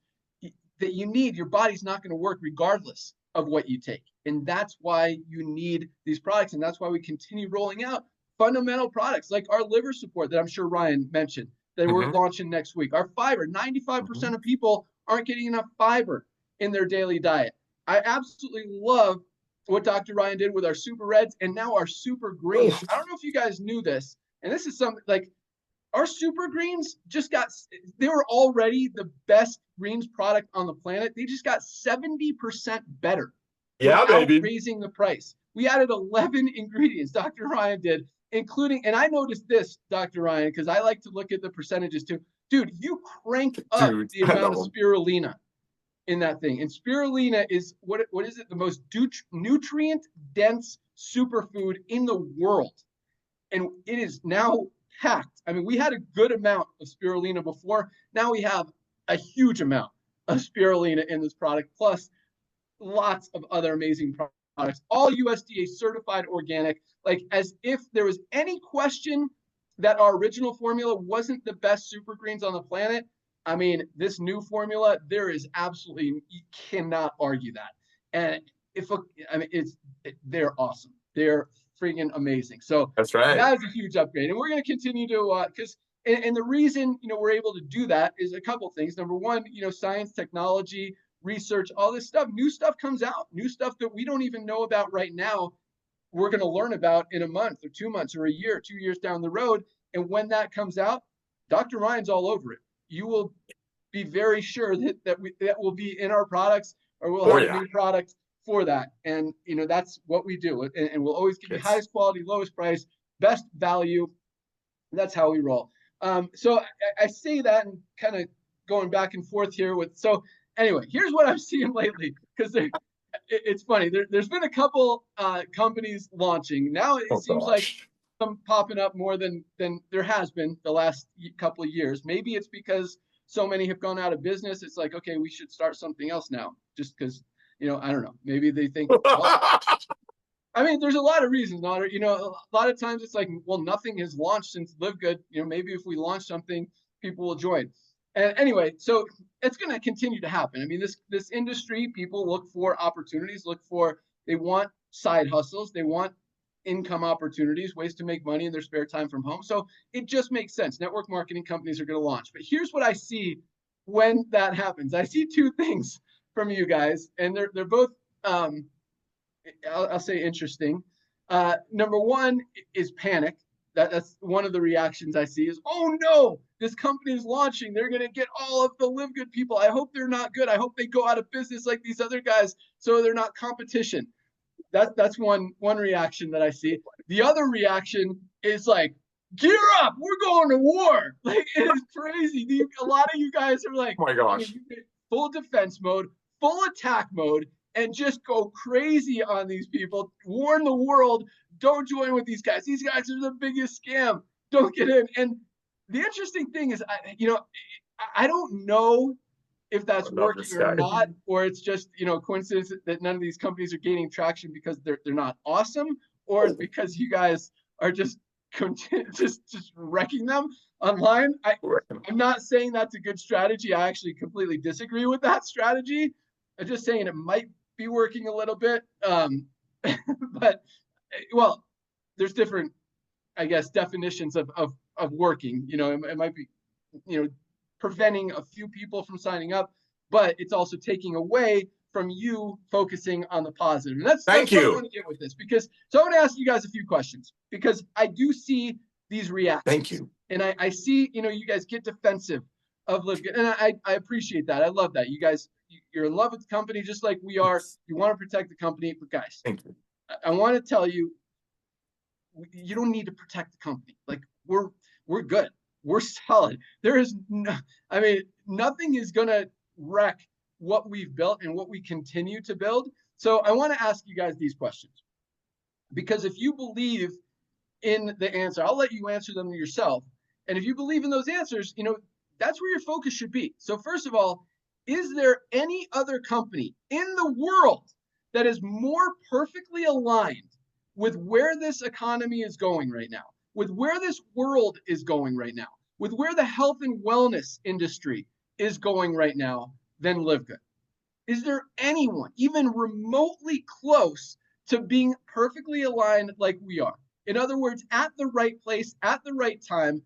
Speaker 4: that you need, your body's not going to work regardless of what you take. And that's why you need these products. And that's why we continue rolling out fundamental products like our liver support that I'm sure Ryan mentioned that we're launching next week. Our fiber, 95% of people aren't getting enough fiber in their daily diet. I absolutely love what Dr. Ryan did with our super reds and now our super greens. I don't know if you guys knew this, and this is something like our super greens they were already the best greens product on the planet. They just got 70% better.
Speaker 2: Yeah, baby.
Speaker 4: Raising the price. We added 11 ingredients, Dr. Ryan did, including, and I noticed this, Dr. Ryan, because I like to look at the percentages too. Dude, you crank up the amount of spirulina in that thing. And spirulina is, what is it? The most nutrient-dense superfood in the world. And it is now packed. I mean, we had a good amount of spirulina before. Now we have a huge amount of spirulina in this product, plus lots of other amazing products, all USDA certified organic, like as if there was any question that our original formula wasn't the best super greens on the planet. I mean, this new formula, there is absolutely, you cannot argue that. And they're awesome. They're freaking amazing. So
Speaker 2: that's right.
Speaker 4: That is a huge upgrade. And we're going to continue to, and the reason, we're able to do that is a couple of things. Number one, science, technology, research, all this stuff, new stuff comes out, new stuff that we don't even know about right now. We're going to learn about in a month or 2 months or a year, 2 years down the road. And when that comes out, Dr. Ryan's all over it. You will be very sure that will be in our products, or we'll have a new product for that. And, that's what we do. And we'll always give you highest quality, lowest price, best value. That's how we roll. So I say that and kind of going back and forth here so anyway, here's what I'm seeing lately, because it's funny. There's been a couple companies launching. Now it seems like some popping up more than there has been the last couple of years. Maybe it's because so many have gone out of business. It's like, okay, we should start something else now, just because, I don't know. Maybe they think, I mean, there's a lot of reasons, Nader. You know, a lot of times it's like, well, nothing has launched since LiveGood. You know, maybe if we launch something, people will join. And anyway, so it's going to continue to happen. I mean, this industry, people look for opportunities, they want side hustles, they want income opportunities, ways to make money in their spare time from home. So it just makes sense. Network marketing companies are going to launch. But here's what I see when that happens. I see two things from you guys, and they're both I'll say interesting. Number one is panic. That's one of the reactions I see is, oh no, this company is launching. They're going to get all of the LiveGood people. I hope they're not good. I hope they go out of business like these other guys so they're not competition. That's one reaction that I see. The other reaction is like, gear up, we're going to war. Like, it is crazy. A lot of you guys are like,
Speaker 2: oh my gosh,
Speaker 4: full defense mode, full attack mode, and just go crazy on these people. Warn the world, don't join with these guys. These guys are the biggest scam. Don't get in. And the interesting thing is, I don't know if that's working or not, or it's just, coincidence that none of these companies are gaining traction because they're not awesome, or it's because you guys are just wrecking them online. I'm not saying that's a good strategy. I actually completely disagree with that strategy. I'm just saying it might be working a little bit. But, well, there's different, I guess, definitions of working. It might be, preventing a few people from signing up, but it's also taking away from you focusing on the positive. And that's what I want to get with this, so I want to ask you guys a few questions, because I do see these reactions.
Speaker 2: Thank you.
Speaker 4: And I see, you guys get defensive of LiveGood, and I appreciate that. I love that. You guys, you're in love with the company just like we are. You want to protect the company. But guys,
Speaker 2: thank you.
Speaker 4: I want to tell you, you don't need to protect the company. Like, we're good. We're solid. There is nothing is going to wreck what we've built and what we continue to build. So I want to ask you guys these questions, because if you believe in the answer, I'll let you answer them yourself. And if you believe in those answers, that's where your focus should be. So first of all, is there any other company in the world that is more perfectly aligned with where this economy is going right now, with where this world is going right now, with where the health and wellness industry is going right now than LiveGood? Is there anyone even remotely close to being perfectly aligned like we are? In other words, at the right place, at the right time,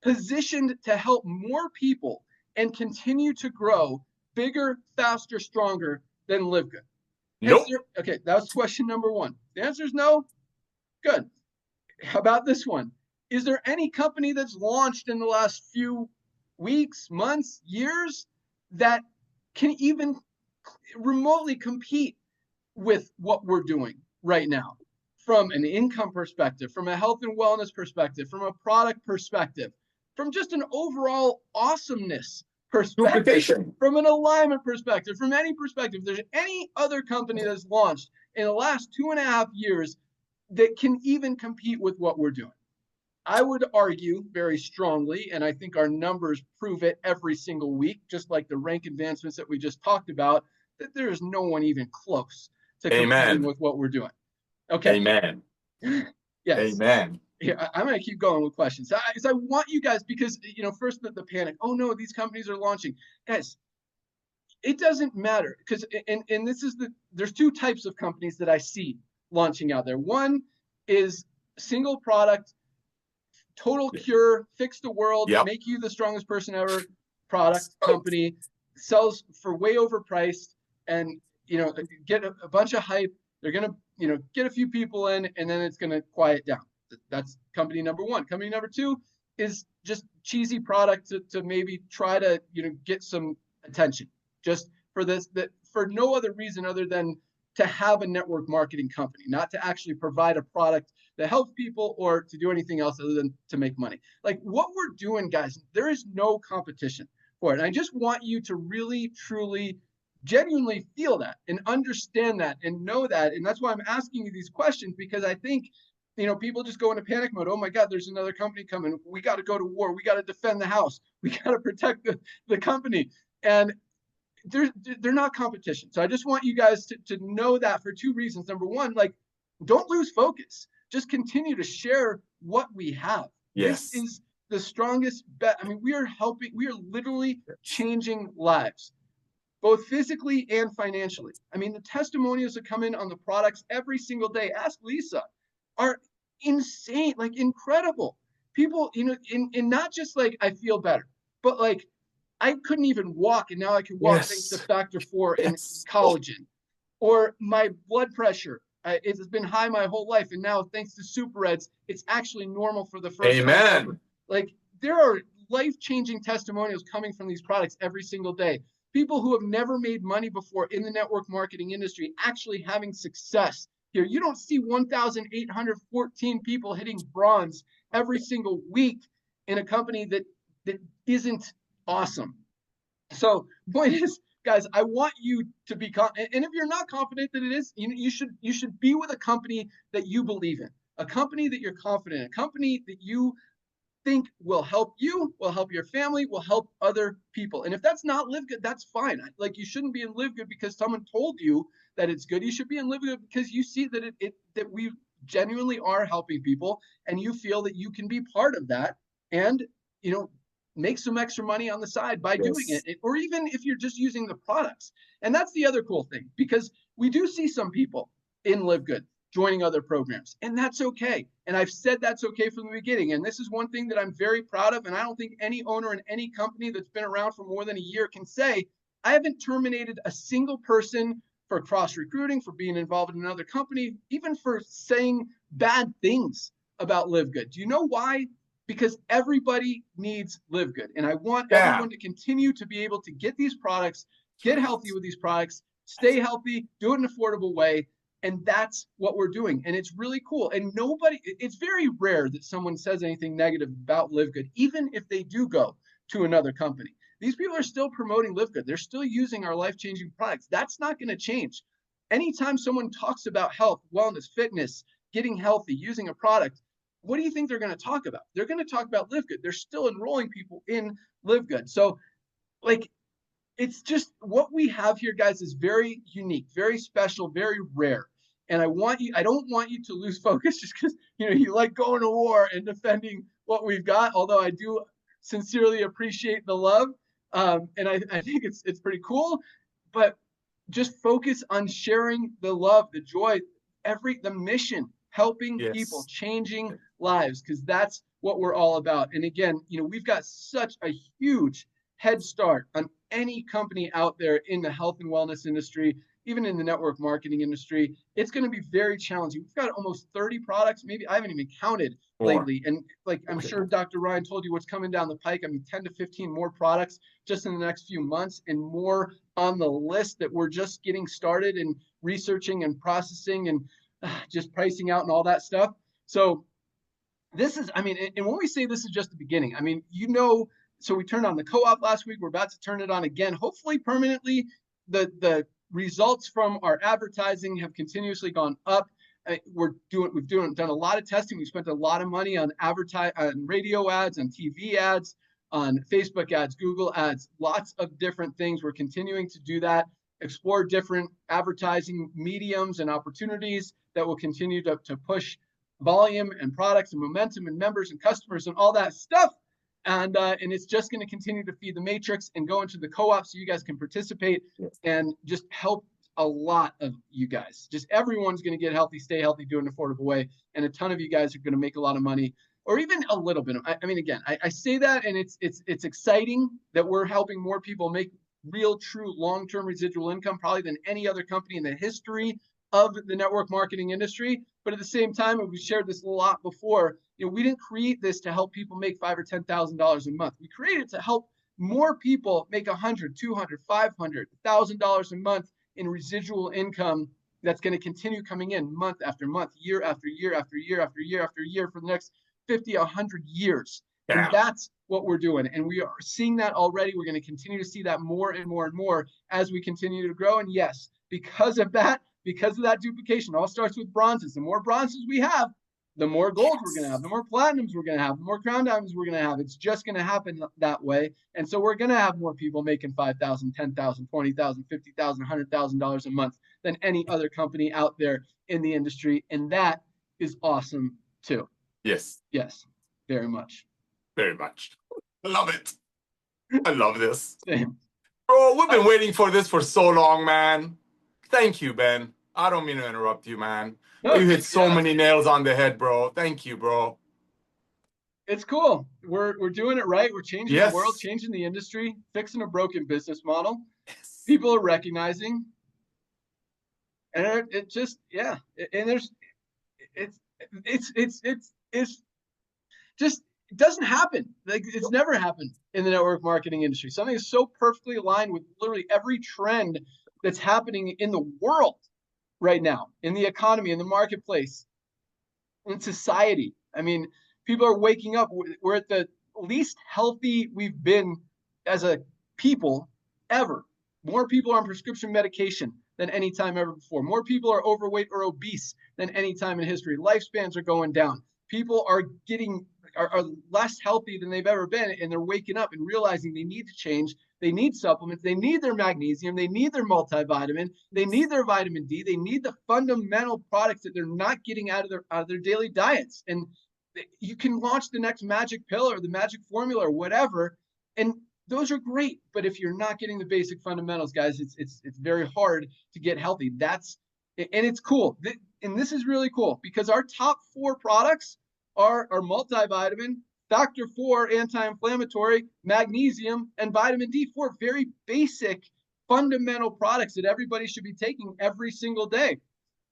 Speaker 4: positioned to help more people and continue to grow bigger, faster, stronger than LiveGood?
Speaker 2: Nope.
Speaker 4: Okay, that was question number one. The answer is no. Good. How about this one? Is there any company that's launched in the last few weeks, months, years that can even remotely compete with what we're doing right now, from an income perspective, from a health and wellness perspective, from a product perspective, from just an overall awesomeness perspective, from an alignment perspective, from any perspective? If there's any other company that's launched in the last 2.5 years that can even compete with what we're doing, I would argue very strongly, and I think our numbers prove it every single week, just like the rank advancements that we just talked about, that there is no one even close to competing with what we're doing. Okay.
Speaker 2: Amen.
Speaker 4: Yes.
Speaker 2: Amen.
Speaker 4: Yeah, I'm going to keep going with questions. I want you guys, because, first the panic. Oh no, these companies are launching. Guys, it doesn't matter, because, and this is there's two types of companies that I see launching out there. One is single product, total cure, fix the world, make you the strongest person ever product company, sells for way overpriced, and get a bunch of hype. They're gonna get a few people in, and then it's gonna quiet down. That's company number one. Company number two is just cheesy product to maybe try to get some attention, just for no other reason other than to have a network marketing company, not to actually provide a product that helps people or to do anything else other than to make money. Like what we're doing, guys, there is no competition for it. And I just want you to really, truly, genuinely feel that and understand that and know that. And that's why I'm asking you these questions, because I think, people just go into panic mode. Oh my God, there's another company coming. We got to go to war. We got to defend the house. We got to protect the company. And they're not competition. So I just want you guys to know that for two reasons. Number one, like, don't lose focus. Just continue to share what we have.
Speaker 2: Yes.
Speaker 4: This is the strongest bet. I mean, we are literally changing lives, both physically and financially. I mean, the testimonials that come in on the products every single day, ask Lisa, are insane, like incredible. People, in not just like, I feel better, but like, I couldn't even walk, and now I can walk thanks to Factor 4 and collagen. Or my blood pressure, it's been high my whole life, and now thanks to superreds, it's actually normal for the first time ever. Like, there are life-changing testimonials coming from these products every single day. People who have never made money before in the network marketing industry actually having success here. You don't see 1,814 people hitting bronze every single week in a company that isn't awesome. So point is, guys, I want you to be confident. And if you're not confident that it is, you should be with a company that you believe in, a company that you're confident in, a company that you think will help you, will help your family, will help other people. And if that's not LiveGood, that's fine. Like, you shouldn't be in LiveGood because someone told you that it's good. You should be in LiveGood because you see that that we genuinely are helping people, and you feel that you can be part of that, and make some extra money on the side by doing it, or even if you're just using the products. And that's the other cool thing, because we do see some people in LiveGood joining other programs, and that's okay. And I've said that's okay from the beginning. And this is one thing that I'm very proud of, and I don't think any owner in any company that's been around for more than a year can say, I haven't terminated a single person for cross recruiting, for being involved in another company, even for saying bad things about LiveGood. Do you know why? Because everybody needs LiveGood. And I want everyone to continue to be able to get these products, get healthy with these products, stay healthy, do it in an affordable way. And that's what we're doing. And it's really cool. And it's very rare that someone says anything negative about LiveGood, even if they do go to another company. These people are still promoting LiveGood. They're still using our life-changing products. That's not going to change. Anytime someone talks about health, wellness, fitness, getting healthy, using a product, what do you think they're going to talk about? They're going to talk about LiveGood. They're still enrolling people in LiveGood. So, like, it's just what we have here, guys, is very unique, very special, very rare. And I don't want you to lose focus just because, you like going to war and defending what we've got, although I do sincerely appreciate the love. And I think it's pretty cool, but just focus on sharing the love, the joy, the mission, helping people, changing lives, because that's what we're all about. And again, we've got such a huge head start on any company out there in the health and wellness industry, even in the network marketing industry. It's going to be very challenging. We've got almost 30 products. Maybe I haven't even counted lately. And I'm sure Dr. Ryan told you what's coming down the pike. I mean, 10 to 15 more products just in the next few months, and more on the list that we're just getting started and researching and processing and just pricing out and all that stuff. So this is, and when we say this is just the beginning, so we turned on the co-op last week. We're about to turn it on again, hopefully permanently. The results from our advertising have continuously gone up. We've done a lot of testing. We spent a lot of money on radio ads, on TV ads, on Facebook ads, Google ads, lots of different things. We're continuing to do that, explore different advertising mediums and opportunities that will continue to push volume and products and momentum and members and customers and all that stuff. And it's just going to continue to feed the matrix and go into the co-op so you guys can participate and just help a lot of you guys. Just everyone's going to get healthy, stay healthy, do it in an affordable way. And a ton of you guys are going to make a lot of money, or even a little bit. Again, I say that, and it's exciting that we're helping more people make real, true, long-term residual income, probably than any other company in the history of the network marketing industry. But at the same time, and we shared this a lot before, we didn't create this to help people make $5,000 or $10,000 a month. We created it to help more people make $100, $200, $500, $1,000 a month in residual income that's going to continue coming in month after month, year after year after year after year after year for the next 50, 100 years. And that's what we're doing. And we are seeing that already. We're going to continue to see that more and more and more as we continue to grow. And yes, because of that duplication, all starts with bronzes. The more bronzes we have, the more golds we're going to have, the more platinums we're going to have, the more crown diamonds we're going to have. It's just going to happen that way. And so we're going to have more people making $5,000, $10,000, $20,000, $50,000, $100,000 a month than any other company out there in the industry. And that is awesome too.
Speaker 2: Yes.
Speaker 4: Yes, very much.
Speaker 2: Very much. I love it. I love this.
Speaker 4: Same.
Speaker 2: Bro, we've been waiting for this for so long, man. Thank you, Ben. I don't mean to interrupt you, man.
Speaker 4: No,
Speaker 2: You hit so many nails on the head, bro. Thank you, bro.
Speaker 4: It's cool. We're doing it right. We're changing
Speaker 2: Yes.
Speaker 4: the world, changing the industry, fixing a broken business model.
Speaker 2: Yes.
Speaker 4: People are recognizing. And it just, yeah. And there's, it's just, it doesn't happen. Like, it's never happened in the network marketing industry. Something is so perfectly aligned with literally every trend that's happening in the world right now, in the economy, in the marketplace, in society. I mean, people are waking up. We're at the least healthy we've been as a people ever. More people are on prescription medication than any time ever before. More people are overweight or obese than any time in history. Lifespans are going down. People are less healthy than they've ever been, and they're waking up and realizing they need to change. They need supplements. They need their magnesium. They need their multivitamin. They need their vitamin D. They need the fundamental products that they're not getting out of their daily diets. And you can launch the next magic pill or the magic formula or whatever, and those are great. But if you're not getting the basic fundamentals, guys, it's very hard to get healthy. And it's cool. And this is really cool because our top 4 products are multivitamin, factor 4 anti-inflammatory, magnesium, and vitamin D. 4 very basic fundamental products that everybody should be taking every single day.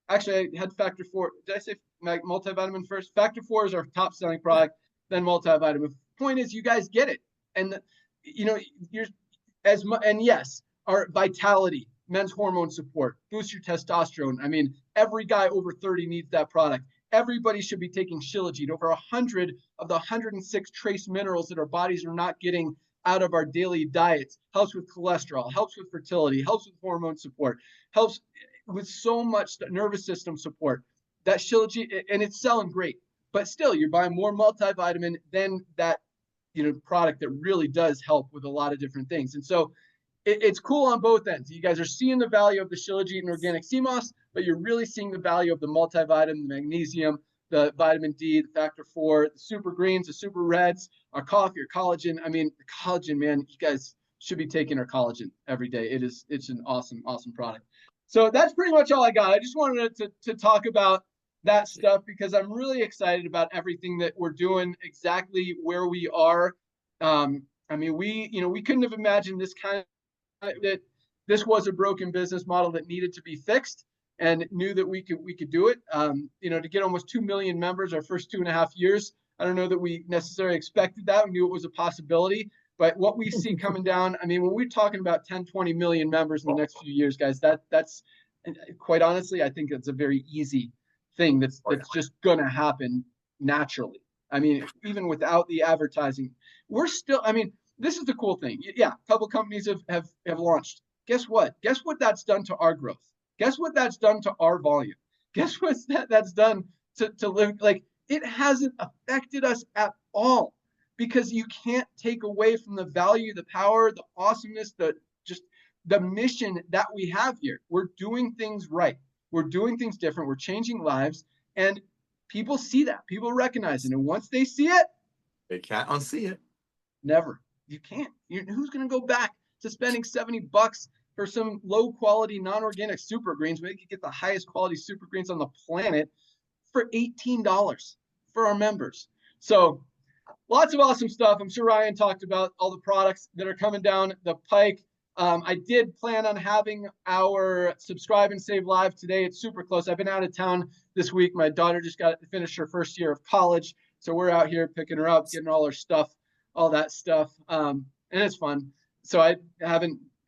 Speaker 4: Actually, I had factor 4. Did I say multivitamin first? Factor 4 is our top selling product, then multivitamin. Point is, you guys get it. And yes, our vitality, men's hormone support, boost your testosterone. I mean, every guy over 30 needs that product. Everybody should be taking Shilajit. Over 100 of the 106 trace minerals that our bodies are not getting out of our daily diets. Helps with cholesterol, helps with fertility, helps with hormone support, helps with so much nervous system support. That Shilajit, and it's selling great. But still, you're buying more multivitamin than that product that really does help with a lot of different things. And so it's cool on both ends. You guys are seeing the value of the Shilajit and organic sea moss, but you're really seeing the value of the multivitamin, the magnesium, the vitamin D, the factor 4, the super greens, the super reds, our coffee, our collagen. I mean, the collagen, man, you guys should be taking our collagen every day. It's an awesome, awesome product. So that's pretty much all I got. I just wanted to talk about that stuff because I'm really excited about everything that we're doing, exactly where we are. I mean, we couldn't have imagined this that this was a broken business model that needed to be fixed, and knew that we could do it. To get almost 2 million members our first 2.5 years, I don't know that we necessarily expected that. We knew it was a possibility, but what we see coming down, I mean, when we're talking about 10, 20 million members in the next few years, guys, that's quite honestly, I think it's a very easy thing that's just gonna happen naturally. I mean, even without the advertising, we're still, I mean, this is the cool thing. Yeah, a couple companies have launched. Guess what? Guess what that's done to our growth? Guess what that's done to our volume? Guess what that's done to live? Like, it hasn't affected us at all, because you can't take away from the value, the power, the awesomeness, the mission that we have here. We're doing things right. We're doing things different. We're changing lives, and people see that. People recognize it. And once they see it,
Speaker 2: they can't unsee it.
Speaker 4: Never. You can't. Who's going to go back to spending $70 for some low quality non-organic super greens when they could get the highest quality super greens on the planet for $18 for our members? So lots of awesome stuff. I'm sure Ryan talked about all the products that are coming down the pike. I did plan on having our subscribe and save live today. It's super close. I've been out of town this week. My daughter just got to finish her first year of college. So we're out here picking her up, getting all her stuff, all that stuff. And it's fun. So I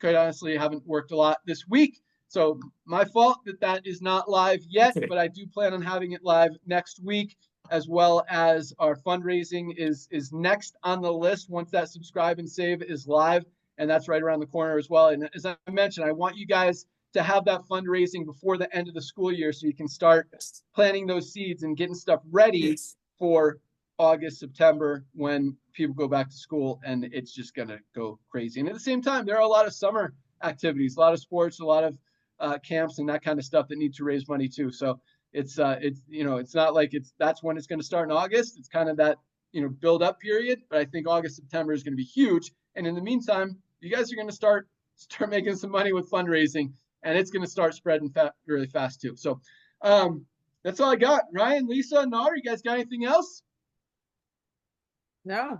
Speaker 4: quite honestly haven't worked a lot this week. So my fault that is not live yet, but I do plan on having it live next week, as well as our fundraising is next on the list once that subscribe and save is live. And that's right around the corner as well. And as I mentioned, I want you guys to have that fundraising before the end of the school year so you can start planting those seeds and getting stuff ready for August, September, when people go back to school, and it's just going to go crazy. And at the same time, there are a lot of summer activities, a lot of sports, a lot of camps and that kind of stuff that need to raise money too. So it's not like that's when it's going to start in August. It's kind of that, build up period. But I think August, September is going to be huge. And in the meantime, you guys are going to start making some money with fundraising, and it's going to start spreading really fast too. So that's all I got. Ryan, Lisa, Nar, you guys got anything else?
Speaker 3: No,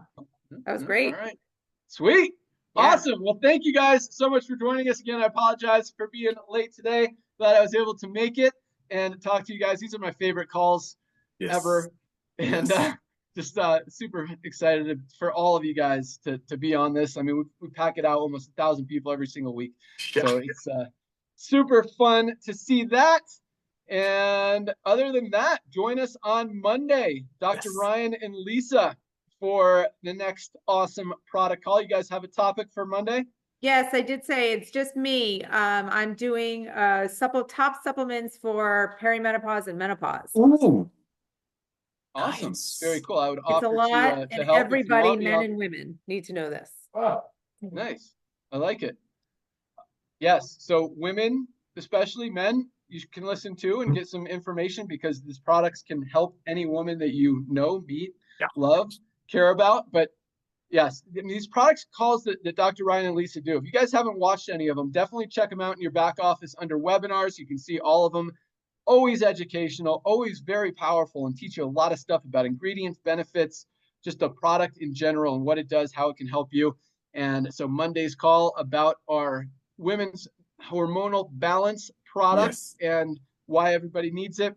Speaker 3: that was great.
Speaker 4: All right. Sweet. Yeah. Awesome. Well, thank you guys so much for joining us again. I apologize for being late today. Glad I was able to make it and talk to you guys. These are my favorite calls ever. And just super excited for all of you guys to be on this. I mean, we pack it out almost 1,000 people every single week. So it's super fun to see that. And other than that, join us on Monday, Dr. Ryan and Lisa, for the next awesome product call. You guys have a topic for Monday?
Speaker 3: Yes, I did say it's just me. I'm doing top supplements for perimenopause and menopause.
Speaker 2: Ooh.
Speaker 4: Awesome.
Speaker 2: Nice.
Speaker 4: Very cool. I would
Speaker 3: It's
Speaker 4: offer
Speaker 3: a lot,
Speaker 4: to
Speaker 3: and
Speaker 4: help
Speaker 3: everybody, men and women, need to know this.
Speaker 1: Wow.
Speaker 4: Nice. I like it. Yes. So women, especially men, you can listen to and get some information, because these products can help any woman that you know, meet, love, care about. But yes, these products calls that Dr. Ryan and Lisa do, if you guys haven't watched any of them, definitely check them out in your back office under webinars. You can see all of them. Always educational, always very powerful, and teach you a lot of stuff about ingredients, benefits, just the product in general and what it does, how it can help you. And so Monday's call about our women's hormonal balance products and why everybody needs it.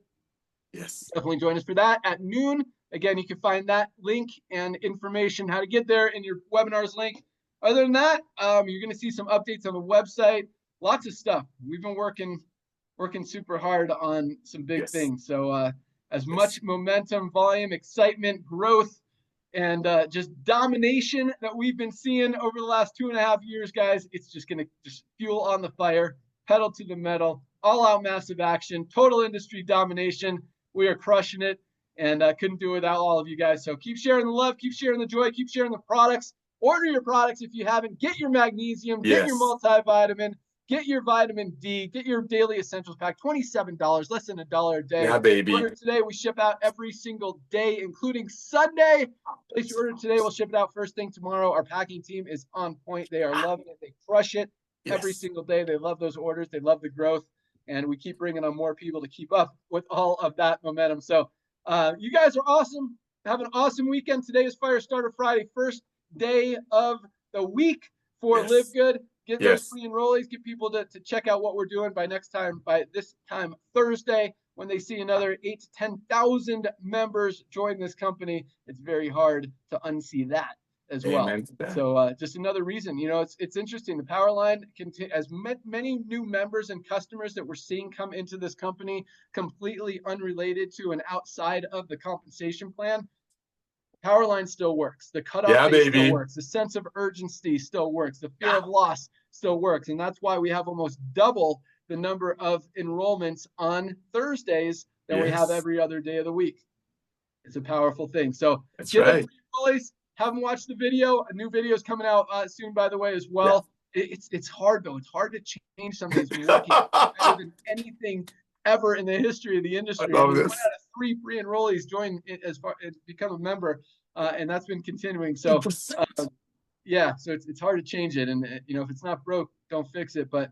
Speaker 2: Yes.
Speaker 4: Definitely join us for that at noon. Again, you can find that link and information how to get there in your webinars link. Other than that, you're going to see some updates on the website. Lots of stuff. We've been working super hard on some big things. So as much momentum, volume, excitement, growth, and just domination that we've been seeing over the last 2.5 years, guys, it's just going to just fuel on the fire, pedal to the metal, all out massive action, total industry domination. We are crushing it, and couldn't do it without all of you guys. So keep sharing the love, keep sharing the joy, keep sharing the products. Order your products if you haven't. Get your magnesium, get your multivitamin, get your vitamin D, get your daily essentials pack, $27, less than $1 a day.
Speaker 2: Yeah, baby.
Speaker 4: Order today. We ship out every single day, including Sunday. Place your order today. We'll ship it out first thing tomorrow. Our packing team is on point. They are loving it. They crush it every single day. They love those orders. They love the growth. And we keep bringing on more people to keep up with all of that momentum. So you guys are awesome. Have an awesome weekend. Today is Firestarter Friday, first day of the week for LiveGood. Get those free enrollees, get people to check out what we're doing by this time Thursday, when they see another 8,000 to 10,000 members join this company. It's very hard to unsee that as well. So just another reason, it's interesting. The Powerline as many new members and customers that we're seeing come into this company, completely unrelated to and outside of the compensation plan. Powerline still works. The cutoff date still works. The sense of urgency still works. The fear of loss still works. And that's why we have almost double the number of enrollments on Thursdays than we have every other day of the week. It's a powerful thing. So get them free enrollees. Have them watch the video. A new video is coming out soon, by the way, as well. It's hard, though. It's hard to change something that's been working better than anything ever in the history of the industry.
Speaker 2: I love this.
Speaker 4: 1 out of 3 free enrollees join as become a member, and that's been continuing. So so it's hard to change it, and if it's not broke, don't fix it. But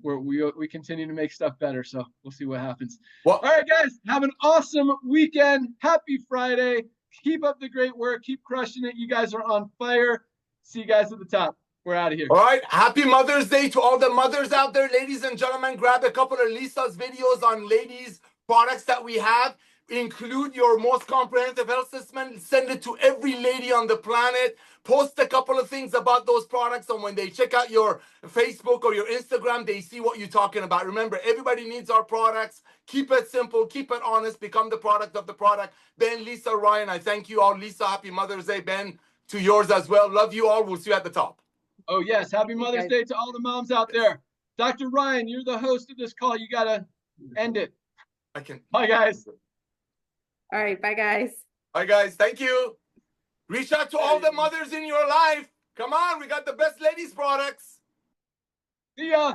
Speaker 4: we continue to make stuff better, so we'll see what happens. All right, guys, have an awesome weekend. Happy Friday. Keep up the great work. Keep crushing it. You guys are on fire. See you guys at the top. We're out of here.
Speaker 2: All right. Happy Mother's Day to all the mothers out there. Ladies and gentlemen, grab a couple of Lisa's videos on ladies' products that we have. Include your most comprehensive health assessment. Send it to every lady on the planet. Post a couple of things about those products, and when they check out your Facebook or your Instagram, they see what you're talking about. Remember, everybody needs our products. Keep it simple. Keep it honest. Become the product of the product. Ben, Lisa, Ryan, I thank you all. Lisa, happy Mother's Day. Ben, to yours as well. Love you all. We'll see you at the top.
Speaker 4: Oh, yes. Happy Mother's Day to all the moms out there. Dr. Ryan, you're the host of this call. You gotta end it.
Speaker 2: I can.
Speaker 4: Bye, guys.
Speaker 3: All right, bye guys.
Speaker 2: Bye, guys. Thank you. Reach out to all the mothers in your life. Come on, we got the best ladies products.
Speaker 4: See ya.